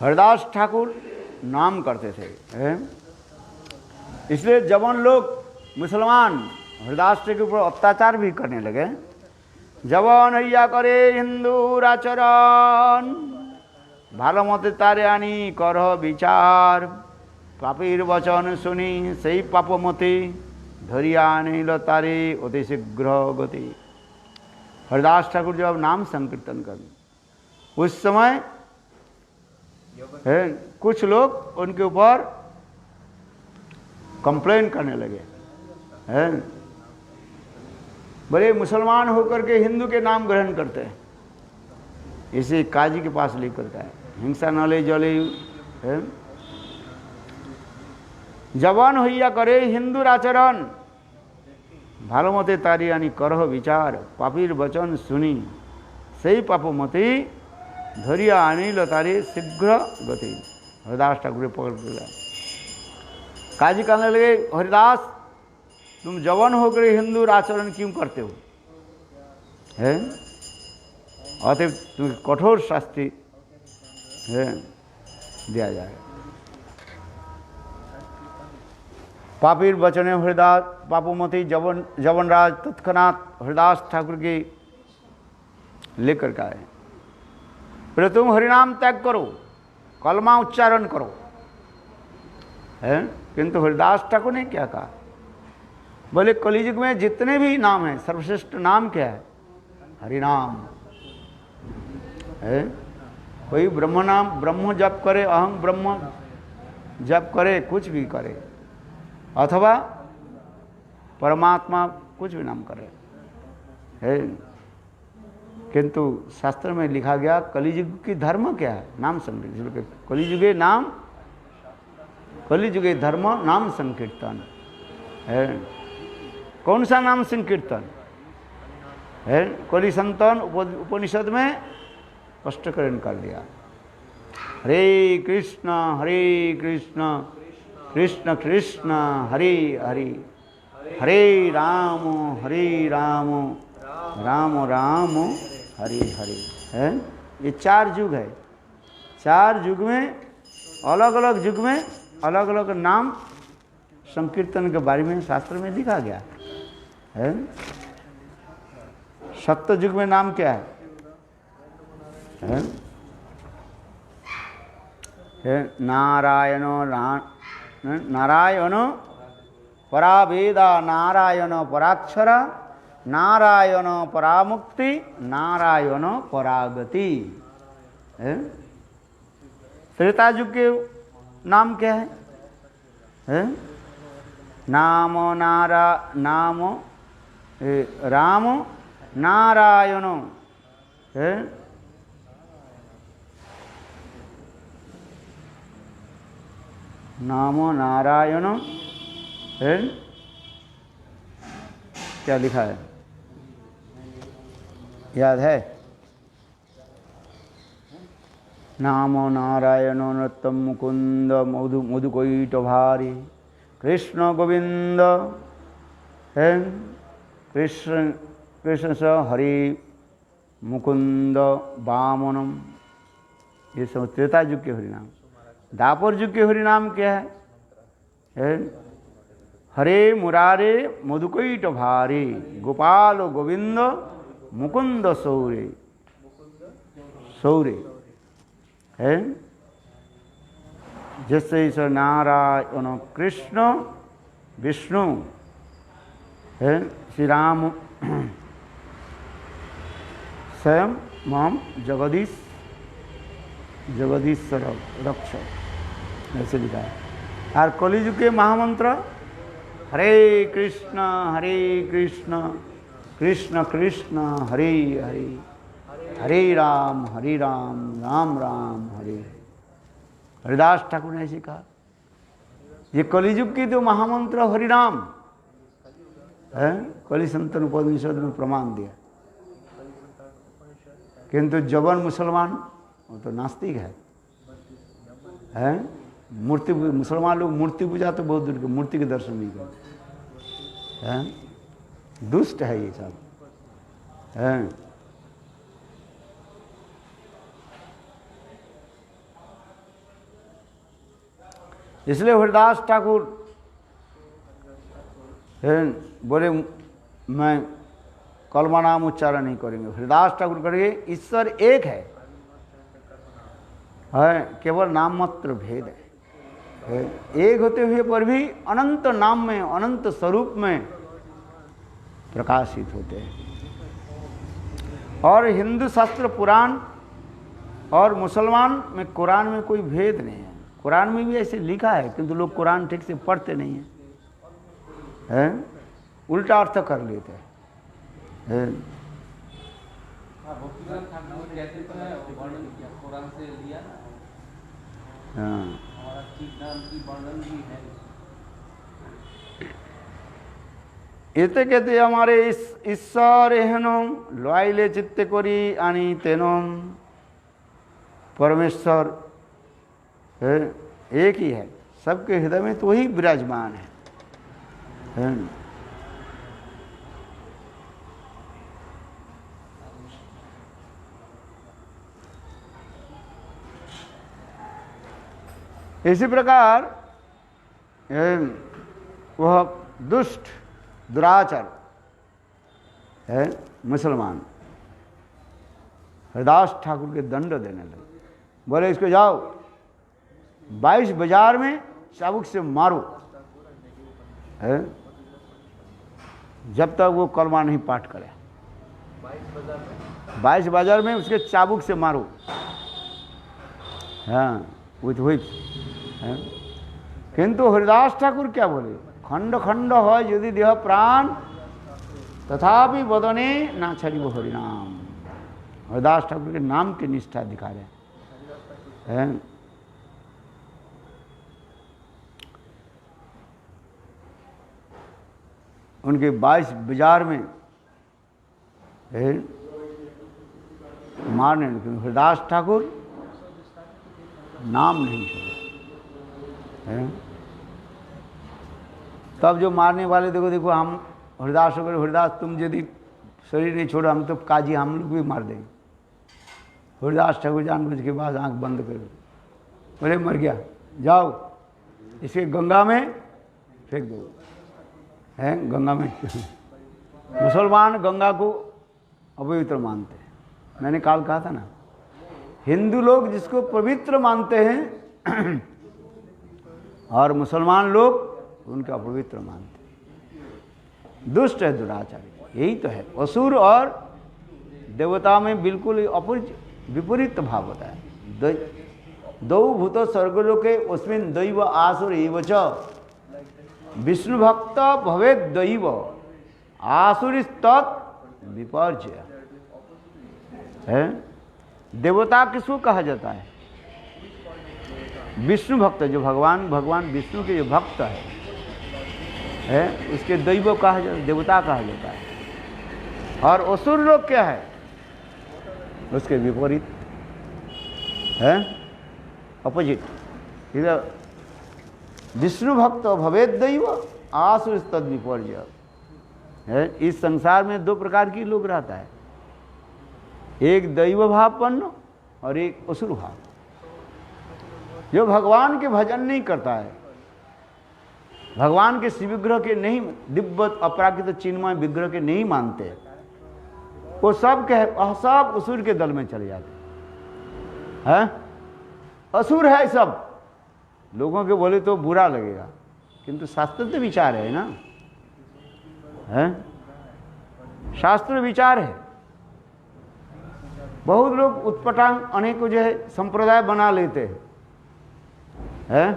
हरिदास ठाकुर नाम करते थे है? इसलिए जवान लोग मुसलमान हरिदास के ऊपर अत्याचार भी करने लगे। जवान हैया करे हिंदूर आचरण, भालो मते तारे आनी कर विचार, पापीर वचन सुनी सही पापमती धरिया नील तारे अति शीघ्र गति। हरिदास ठाकुर जब नाम संकीर्तन कर उस समय है कुछ लोग उनके ऊपर कंप्लेन करने लगे हैं, बड़े मुसलमान होकर के हिंदू के नाम ग्रहण करते हैं, इसे काजी के पास लेकर के हिंसा न ले जले है। जवान হইয়া करे हिंदूर आचरण ভালো মতে তারি আনি করহ বিচার পাপীর বচন শুনি সেই পাপমতি ধরিয়া আনিল তারে शीघ्र गति। हरिदास ठाकुर पकड़ लिया। काजी कहने लगे हरिदास तुम जवान होकर हिंदू आचरण क्यों करते हो है, अतएव तुम्हें कठोर शास्ति है दिया जाए। पापीर वचने हरिदास पापोमती जवनराज तत्क्षणात हरिदास ठाकुर की लेकर के आए। फिर तुम हरिनाम त्याग करो, कलमा उच्चारण करो है। किंतु हरिदास ठाकुर ने क्या कहा, बोले कलियुग में जितने भी नाम हैं सर्वश्रेष्ठ नाम क्या है, हरिनाम है। कोई ब्रह्म नाम ब्रह्म जप करे, अहं ब्रह्म जप करे, कुछ भी करे, अथवा परमात्मा कुछ भी नाम करे है। किंतु शास्त्र में लिखा गया कलियुग की धर्म क्या है, नाम संकीर्तन। कलियुगे नाम कलियुगे धर्म नाम संकीर्तन है। कौन सा नाम संकीर्तन है, कलि संतन उपनिषद में स्पष्टीकरण कर दिया। हरे कृष्ण कृष्ण कृष्ण हरे हरे, हरे राम राम राम हरे हरे है। ये चार युग है, चार युग में अलग अलग युग में अलग अलग नाम संकीर्तन के बारे में शास्त्र में लिखा गया है। सत्य युग में नाम क्या है? नारायण नारायण परावेदा, नारायण पराक्षर, नारायण परामुक्ति, नारायण परागति है। त्रेता युग के नाम क्या है? नाम राम नारायण है। नाम नारायण है, क्या लिखा है याद है? नाम नारायण नृत्यम मुकुंद मधुकैट भारी, कृष्ण गोविंद है। कृष्ण स हरि मुकुंद वामनम, ये सब त्रेता युग के हरिनाम। दापर युग के हरिनाम क्या है? हरे मुरारे मधुकैट भारे, गोपाल गोविंद मुकुंद सौरे सौरे है। जैसे इस नारायण कृष्ण विष्णु है, श्री राम स्वयं माम जगदीश्वर रक्ष, ऐसे लिखा है। और कलियुग के महामंत्र हरे कृष्ण कृष्ण कृष्ण हरे हरे, हरे राम राम राम हरे। हरिदास ठाकुर ने ऐसे कहा। ये कलियुग की जो महामंत्र हरिनाम है, कलि संतन उपनिषद में प्रमाण दिया। किंतु जबन मुसलमान वो तो नास्तिक है। मूर्ति मुसलमान लोग मूर्ति पूजा तो बहुत दूर की, मूर्ति के दर्शन नहीं करते हैं, दुष्ट है ये सब है। इसलिए हरिदास ठाकुर बोले मैं कलमा नाम उच्चारण नहीं करेंगे। हरिदास ठाकुर करेंगे ईश्वर एक है, केवल नाम मात्र भेद है। एक होते हुए पर भी अनंत नाम में, अनंत स्वरूप में प्रकाशित होते हैं। और हिंदू शास्त्र पुराण और मुसलमान में कुरान में कोई भेद नहीं है। कुरान में भी ऐसे लिखा है, किंतु लोग कुरान ठीक से पढ़ते नहीं हैं, उल्टा अर्थ कर लेते हैं। हाँ, এতে कहते हमारे इस ईश्वर एहनम लॉयले चित्ते करी आनी तेनम, परमेश्वर एक ही है, सबके हृदय में तो वही विराजमान है। इसी प्रकार वह दुष्ट दुराचार है मुसलमान, हरदास ठाकुर के दंड देने लगे, बोले इसको जाओ 22 बाजार में चाबुक से मारो, है जब तक वो कलमा नहीं पाठ करे। 22 बाजार में उसके चाबुक से मारो, हाँ विथ व्हिप। किंतु हरिदास ठाकुर क्या बोले, खंड खंड है यदि देह प्राण तथापि बदने ना छड़िब हरिनाम। हरिदास ठाकुर के नाम की निष्ठा दिखा रहे हैं। उनके 22 बाजार में मारने लगे, हरिदास ठाकुर नाम नहीं छोड़े। तब जो मारने वाले देखो देखो हम हरिदास हो गए, हरिदास तुम यदि शरीर नहीं छोड़ो हम तो काजी हम लोग भी मार देंगे। हरिदास ठाकुर जानबूझ के बाद आंख बंद करो, बोले मर गया, जाओ इसे गंगा में फेंक दो, है गंगा में। मुसलमान गंगा को अपवित्र मानते हैं। मैंने काल कहा था ना, हिंदू लोग जिसको पवित्र मानते हैं और मुसलमान लोग उनका अपवित्र मानते हैं। दुष्ट है दुराचारी, यही तो है। असुर और देवता में बिल्कुल विपरीत भाव होता है। दौ भूत स्वर्गलोके अस्मिन् दैव आसुर एव च विष्णु भक्त भवेत् दैव आसुरिस्तत् विपर्जय। है देवता किसको कहा जाता है? विष्णु भक्त, जो भगवान विष्णु के जो भक्त है उसके दैव कहा जाता है, देवता कहा जाता है। और असुर लोग क्या है? उसके विपरीत है, अपोजिट। विष्णु भक्त भवेद दैव आसुर तद विपर्जय है। इस संसार में दो प्रकार की लोग रहता है, एक दैव भावपन्न और एक असुर भाव। जो भगवान के भजन नहीं करता है, भगवान के शिव विग्रह के नहीं, दिव्य अपराकृत चिन्मय विग्रह के नहीं मानते, वो सब के सब असुर के दल में चले जाते हैं। असुर है सब। लोगों के बोले तो बुरा लगेगा, किंतु शास्त्र तो विचार है ना, है शास्त्र विचार है। बहुत लोग उत्पटांग अनेकों जो है संप्रदाय बना लेते हैं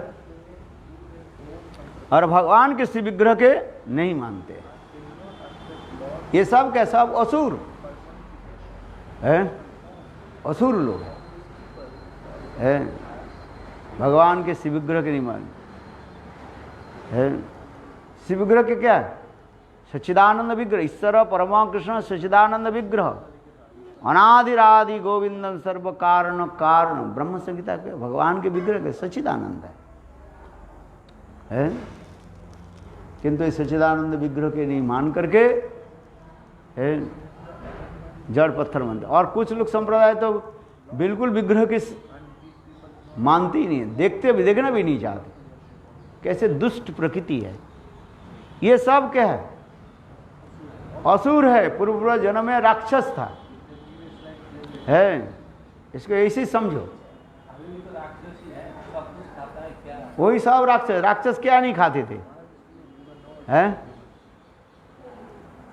और भगवान के शिव विग्रह के नहीं मानते। ये सब क्या? सब असुर है, असुर लोग है। भगवान के शिव विग्रह के नहीं मानते है। शिव विग्रह के क्या है? सच्चिदानंद विग्रह, ईश्वर परमा कृष्ण सच्चिदानंद विग्रह, अनादिरादि गोविंदन सर्व कारण कारण, ब्रह्म संहिता के भगवान के विग्रह के सच्चिदानंद है। किंतु इस सच्चिदानंद विग्रह के नहीं मान करके जड़ पत्थर मानते। और कुछ लोग संप्रदाय तो बिल्कुल विग्रह के मानती ही नहीं है, देखते भी, देखना भी नहीं चाहते। कैसे दुष्ट प्रकृति है ये सब। क्या है? असुर है, पूर्व जन्म में राक्षस था है। इसको ऐसे समझो। वही सब राक्षस। राक्षस क्या नहीं खाते थे, हैं?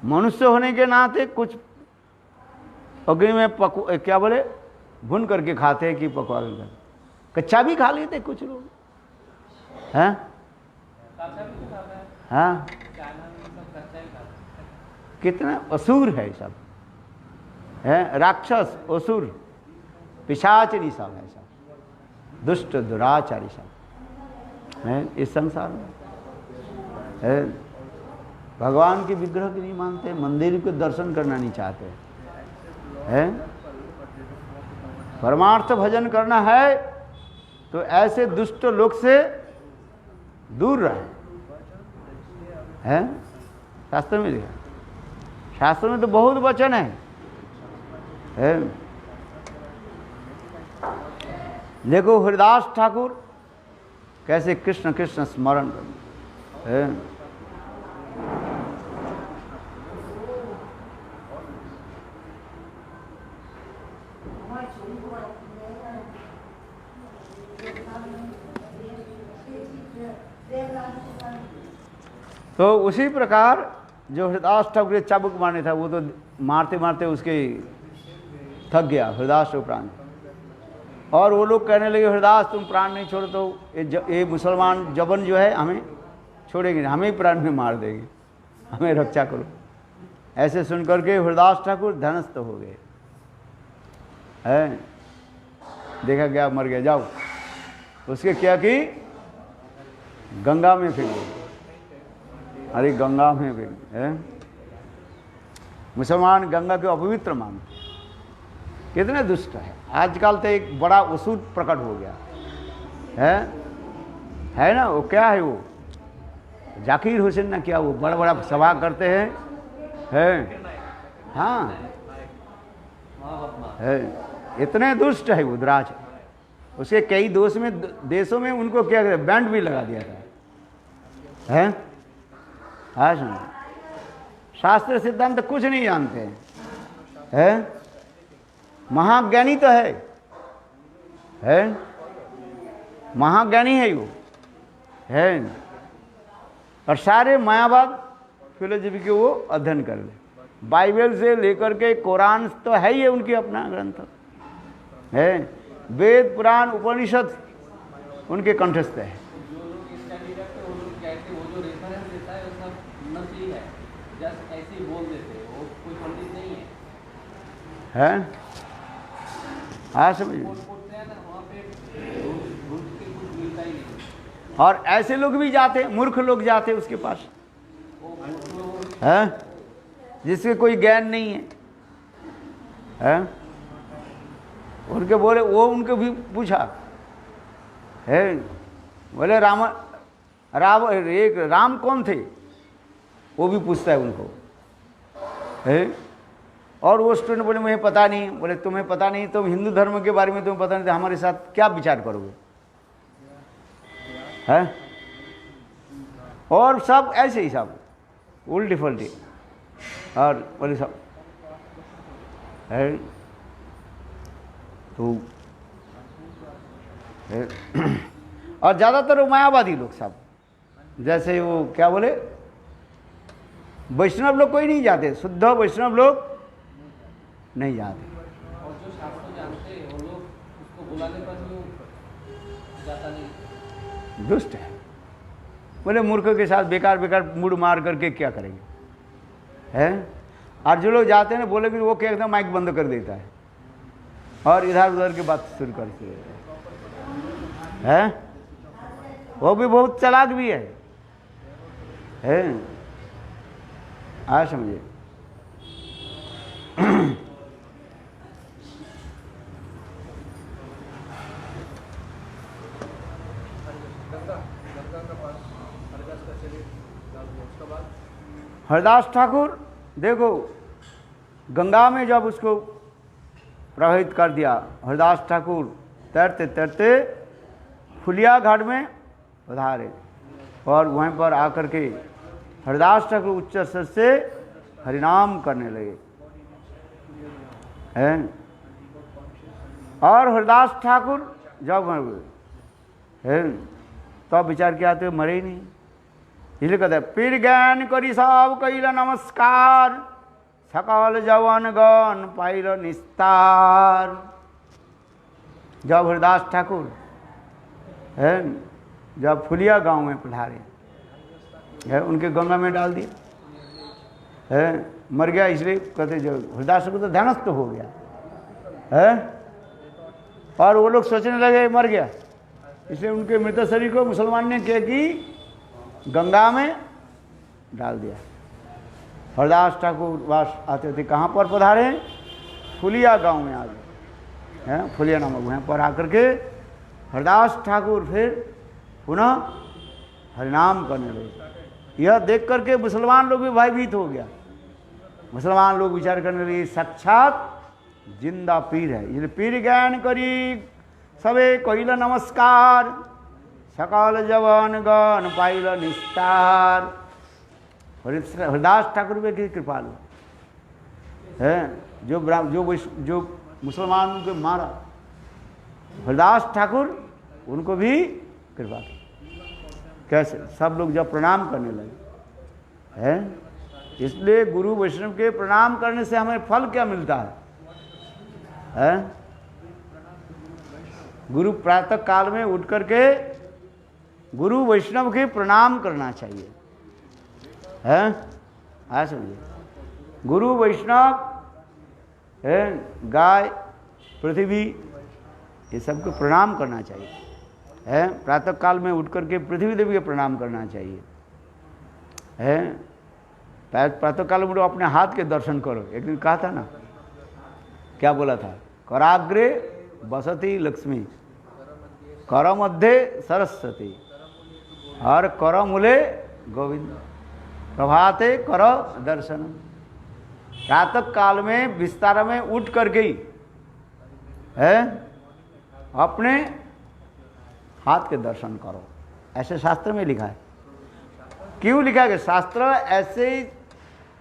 मनुष्य होने के नाते कुछ अग्नि में क्या बोले, भुन करके खाते हैं कि पकवा कर, कच्चा भी खा लेते कुछ लोग, हैं? हाँ, कितना असुर है सब, है राक्षस, असुर, पिशाचनी सब है, सब दुष्ट दुराचारी सब है इस संसार में, है? भगवान के विग्रह की नहीं मानते, मंदिर के दर्शन करना नहीं चाहते, हैं? परमार्थ भजन करना है तो ऐसे दुष्ट लोग से दूर रहे, हैं? शास्त्र में लिखा, शास्त्र में तो बहुत वचन है? देखो हरिदास ठाकुर कैसे कृष्ण कृष्ण स्मरण करते हैं। तो उसी प्रकार जो हरिदास ठाकुर चाबुक मारने था, वो तो मारते मारते उसके थक गया हरिदास को प्राण। और वो लोग कहने लगे हरिदास तुम प्राण नहीं छोड़ो तो ये मुसलमान जबन जो है हमें छोड़ेंगे, हमें ही प्राण में मार देंगे, हमें रक्षा करो। ऐसे सुन करके हरिदास ठाकुर ध्यानस्थ हो गए, हैं? देखा गया मर गया, जाओ। उसके क्या की गंगा में फेंक दो, अरे गंगा में फेंक, मुसलमान गंगा को अपवित्र मानते, कितने दुष्ट है। आजकल तो एक बड़ा असुर प्रकट हो गया है ना, वो क्या है, वो जाकिर हुसैन ना, क्या वो बड़ा बड़ा सभा करते हैं, हाँ है, इतने दुष्ट है वो दुराज। उसके कई देशों में उनको क्या कहते, बैंड भी लगा दिया था, हैं? हाँ सुन, शास्त्र सिद्धांत कुछ नहीं जानते हैं? महाज्ञानी तो है? महाज्ञानी है वो, है? और सारे मायावाद फिलोसफी के वो अध्ययन कर ले, बाइबल से लेकर के कुरान तो है ही है उनकी अपना ग्रंथ, है? वेद पुराण उपनिषद उनके कंठस्थ है। हैं? हाँ समझिए। और ऐसे लोग भी जाते, मूर्ख लोग जाते उसके पास, हैं? जिसके कोई ज्ञान नहीं है? उनके बोले, वो उनको भी पूछा, है? बोले राम कौन थे, वो भी पूछता है उनको, है? और वो स्टूडेंट बोले मुझे पता नहीं। बोले तुम्हें पता नहीं, तुम हिंदू धर्म के बारे में तुम्हें पता नहीं, तो हमारे साथ क्या विचार करोगे, है? और सब ऐसे ही सब उल्टी फुल्टी, और बोले सब है तो और ज़्यादातर वो मायावादी लोग सब, जैसे वो क्या बोले, वैष्णव लोग कोई नहीं जाते, शुद्ध वैष्णव लोग नहीं जाते। और जो शास्त्र जानते हैं वो लोग उसको बुलाने पर भी जाता नहीं, दुष्ट है। बोले मूर्ख के साथ बेकार बेकार मूड मार करके क्या करेंगे, हैं? और जो लोग जाते हैं ना, बोले कि वो क्या एकदम माइक बंद कर देता है और इधर उधर की बात शुरू करते हैं। वो भी बहुत चालाक भी है? हाँ समझिए। हरदास ठाकुर देखो, गंगा में जब उसको प्रवाहित कर दिया, हरदास ठाकुर तैरते तैरते फुलिया घाट में उधारे, और वहीं पर आकर के हरदास ठाकुर उच्च स्वर से हरिनाम करने लगे, हैं? और हरदास ठाकुर जब हैं तो विचार किया तो मरे ही नहीं। इसलिए कहते हैं पीर ज्ञान करी सब कैला नमस्कार, सकल जवन गण पाइल निस्तार। जब हरिदास ठाकुर है जब फुलिया गांव में पधारे है, उनके गंगा में डाल दिया है, मर गया। इसलिए कहते जो हरिदास ठाकुर तो ध्यानस्थ हो गया है, और वो लोग सोचने लगे मर गया। इसलिए उनके मृत शरीर को मुसलमान ने क्या कि गंगा में डाल दिया। हरदास ठाकुर वास आते थे कहाँ पर पधारे? फुलिया गांव में आ गए हैं, फुलिया नामक वहाँ पर आकर के हरदास ठाकुर फिर पुनः हरिनाम करने लगे। यह देख करके मुसलमान लोग भी भयभीत हो गया। मुसलमान लोग विचार करने लगे साक्षात जिंदा पीर है। इसलिए पीर ज्ञान करी सबे कहिल नमस्कार, सकल जवन गण पाइल निस्तार। हरिदास ठाकुर भी की कृपालु है, जो मुसलमानों को मारा, हरिदास ठाकुर उनको भी कृपा की। कैसे सब लोग जब प्रणाम करने लगे हैं, इसलिए गुरु वैष्णव के प्रणाम करने से हमें फल क्या मिलता है? गुरु प्रातः काल में उठ करके गुरु वैष्णव के प्रणाम करना चाहिए है। आ समझिए, गुरु वैष्णव है, गाय पृथ्वी ये सबको प्रणाम करना चाहिए है। प्रातः काल में उठ करके पृथ्वी देवी को प्रणाम करना चाहिए है। प्रातः काल में अपने हाथ के दर्शन करो। एक दिन कहा था ना, क्या बोला था? कराग्रे बसती लक्ष्मी, कर मध्य सरस्वती, और कर मूले गोविंद, प्रभाते कर दर्शन। प्रातः काल में विस्तार में उठ कर गई है, अपने हाथ के दर्शन करो, ऐसे शास्त्र में लिखा है। क्यों लिखा है? शास्त्र ऐसे ही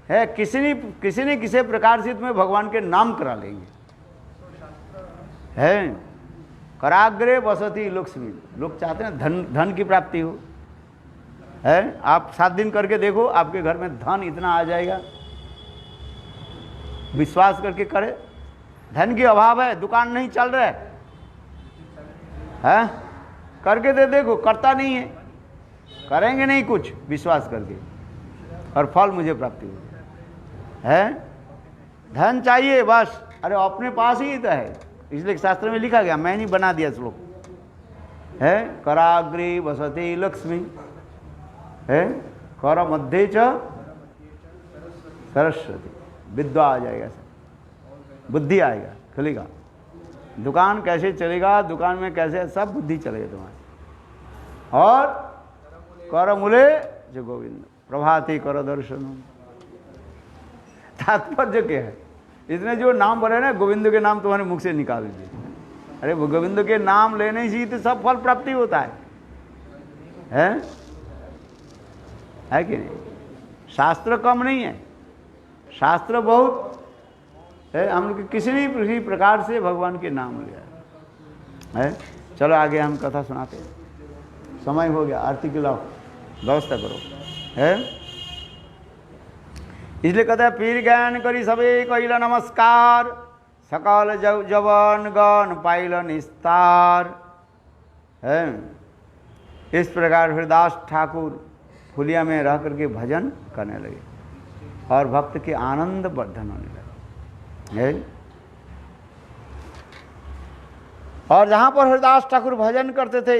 है, किसी न किसी प्रकार से तुम्हें भगवान के नाम करा लेंगे है। कराग्रे बसती लक्ष्मी, लोग चाहते हैं धन की प्राप्ति हो है। आप 7 दिन करके देखो, आपके घर में धन इतना आ जाएगा। विश्वास करके करे। धन की अभाव है, दुकान नहीं चल रहा है, करके दे देखो, करता नहीं है, करेंगे नहीं कुछ विश्वास करके, और फल मुझे प्राप्ति हो है। धन चाहिए बस, अरे अपने पास ही तो है। इसलिए शास्त्र में लिखा गया, मैं नहीं बना दिया श्लोक है। कराग्रे बसती लक्ष्मी है, कर मध्य च सरस्वती। विद्या आ जाएगा, बुद्धि आएगा, खुलेगा। दुकान कैसे चलेगा, दुकान में कैसे, सब बुद्धि चलेगा तुम्हारी। और कर मूले जो गोविंद, प्रभाते कर दर्शन। तात्पर्य क्या है? इसने जो नाम बोले ना, गोविंद के नाम तुम्हारे मुख से निकाल दीजिए। अरे वो गोविंद के नाम लेने से ही तो सब फल प्राप्ति होता है कि नहीं? शास्त्र कम नहीं है, शास्त्र बहुत है। हम लोग किसी प्रकार से भगवान के नाम लिया है। चलो आगे हम कथा सुनाते हैं। समय हो गया, आरती के लाओ, व्यवस्था करो है। इसलिए कहते हैं पीर ज्ञान करी सबे कैला नमस्कार, सकल जवन गण पाइल निस्तार है। इस प्रकार हरिदास ठाकुर फुलिया में रह करके भजन करने लगे और भक्त के आनंद वर्धन होने लगे है। और जहाँ पर हरिदास ठाकुर भजन करते थे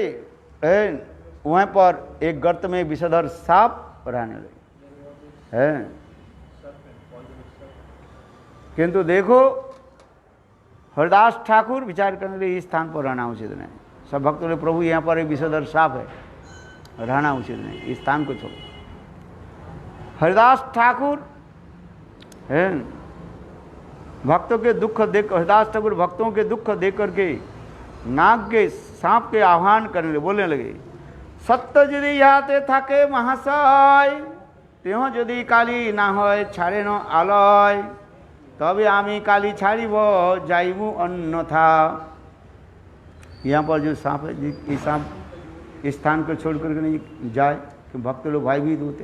वहाँ पर एक गर्त में विषधर सांप रहने लगे है। किंतु देखो हरिदास ठाकुर विचार करने के लिए इस स्थान पर रहना उचित नहीं। सब भक्त बोले प्रभु यहाँ पर एक विषधर सांप है, रहना उचित नहीं, इस स्थान को छोड़ो। हरिदास ठाकुर है भक्तों के दुख देख, हरिदास ठाकुर भक्तों के दुख देख करके नाग के सांप के आह्वान करने लगे, बोलने लगे सत्य यदि याते थाके महाशय, त्यों यदि काली ना होय छाड़े न आलय, तबे आमी काली छाड़ीब जाइबू अन्यथा। यहाँ पर जो सांप है, ये सांप इस स्थान को छोड़ करके नहीं जाए, कि भक्त लोग भयभीत होते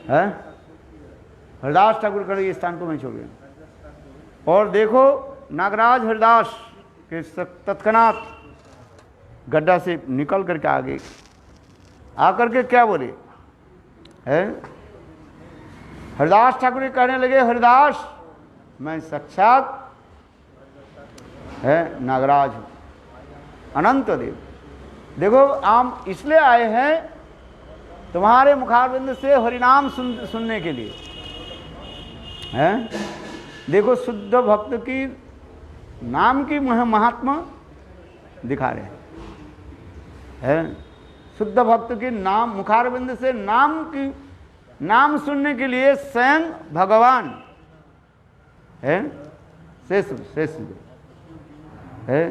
हैं। हरिदास ठाकुर करे इस स्थान को मैं छोड़ गया। और देखो नागराज हरिदास के तत्क्षणात गड्ढा से निकल करके आगे आकर के क्या बोले हैं, हरिदास ठाकुर कहने लगे, हरिदास मैं साक्षात है नागराज हूँ, अनंत देव। देखो हम इसलिए आए हैं तुम्हारे मुखारविंद से हरिनाम सुनने के लिए हैं। देखो शुद्ध भक्त की नाम की महात्मा दिखा रहे हैं। शुद्ध भक्त के नाम मुखारविंद से नाम सुनने के लिए स्वयं भगवान है शेष है।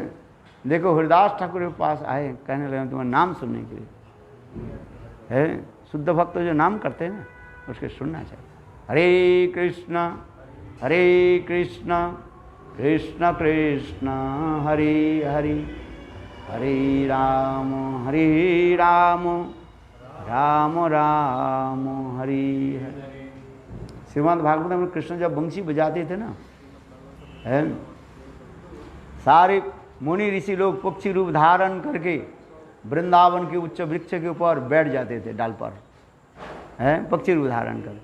देखो हरिदास ठाकुर के पास आए, कहने लगे तुम्हारा नाम सुनने के लिए है। शुद्ध भक्त जो नाम करते हैं ना उसके सुनना चाहिए। हरे कृष्ण कृष्ण कृष्ण हरे हरे, हरे राम राम राम हरे हरे। श्रीमद् भागवत में कृष्ण जब बंसी बजाते थे ना है, सारे मुनि ऋषि लोग पक्षी रूप धारण करके वृंदावन के उच्च वृक्ष के ऊपर बैठ जाते थे, डाल पर है पक्षी रूप धारण कर।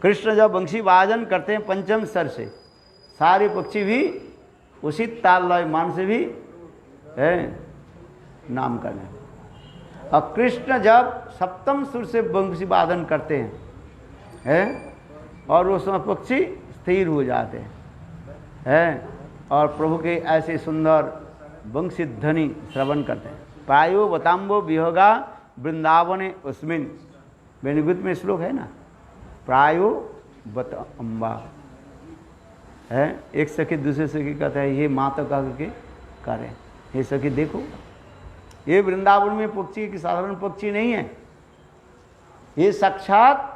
कृष्ण जब बंसी वादन करते हैं पंचम स्वर से, सारे पक्षी भी उसी ताल लय मान से भी है नाम करने। और कृष्ण जब सप्तम सुर से बंसी वादन करते हैं है, और उस समय पक्षी स्थिर हो जाते हैं और प्रभु के ऐसे सुंदर वंशी ध्वनि श्रवण करते हैं। प्रायो बताम्बो विहोगा वृंदावने अस्मिन, बेनिगुत में श्लोक है ना, प्रायो बत अम्बा है। एक सखी दूसरे सखी कहता है ये माता कह करके कह रहे हैं, ये सखी देखो ये वृंदावन में पक्षी की साधारण पक्षी नहीं है, ये साक्षात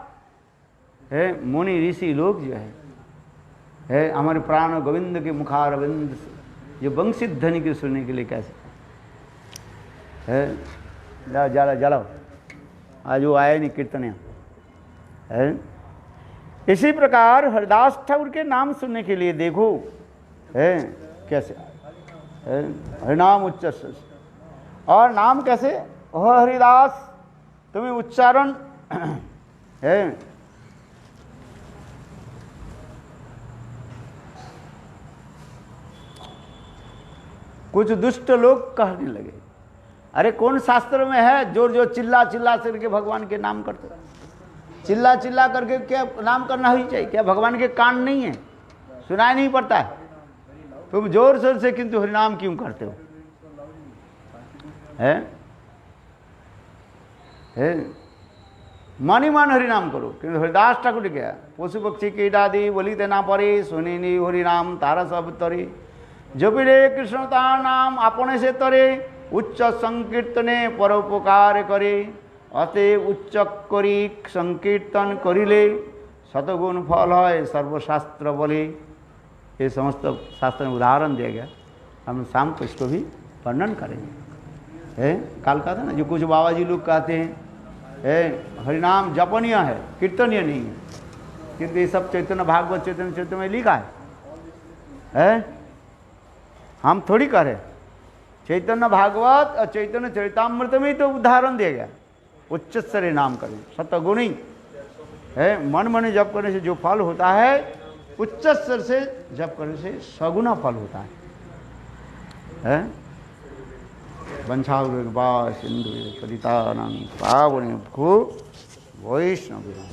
है मुनि ऋषि लोग जो है हमारे प्राण गोविंद के मुखारविंद से जो वंशी ध्वनि के सुनने के लिए कैसे है। जलाओ आज वो आए नहीं कीर्तन है। इसी प्रकार हरिदास ठाकुर के नाम सुनने के लिए देखो है कैसे है, हरिनाम उच्च। और नाम कैसे हो हरिदास, तुम्हें उच्चारण है। कुछ दुष्ट लोग कहने लगे, अरे कौन शास्त्र में है जोर जो चिल्ला चिल्ला करके भगवान के नाम करते, चिल्ला चिल्ला करके क्या नाम करना ही चाहिए, क्या भगवान के कान नहीं है, सुनाई नहीं पड़ता है, तुम जोर शोर से किंतु हरिनाम क्यों करते हो है? मन ही मन हरिनाम करो। किंतु हरिदास ठाकुर क्या पशु पक्षी की डादी बोली देना परे, सुनी नी हरिनाम तारा सब तरे, जपिले कृष्णता नाम अपने से तरे, उच्च संकीर्तने परोपकार करे, अतएव उच्च करी संकीर्तन करिले, शतगुण फल है सर्वशास्त्र बोले। ये समस्त शास्त्र में उदाहरण दिया गया, हम शाम को इसको भी वर्णन करेंगे। है काल का था ना, जो कुछ बाबा जी लोग कहते हैं हरिनाम जपनीय है कीर्तनीय नहीं है, किंतु ये सब चैतन्य भागवत चैतन्य चैतन्य में लिखा है। हम थोड़ी करें, चैतन्य भागवत और चैतन्य चरितामृत में तो उदाहरण दिया गया, उच्च स्तरीय नाम करें सतगुणी है। मन मन जप करने से जो फल होता है, उच्च स्तर से जप करने से सगुना फल होता है। वंशावृग्वा सिंधु पतितानां पावनेभ्यो वैष्णवेभ्यो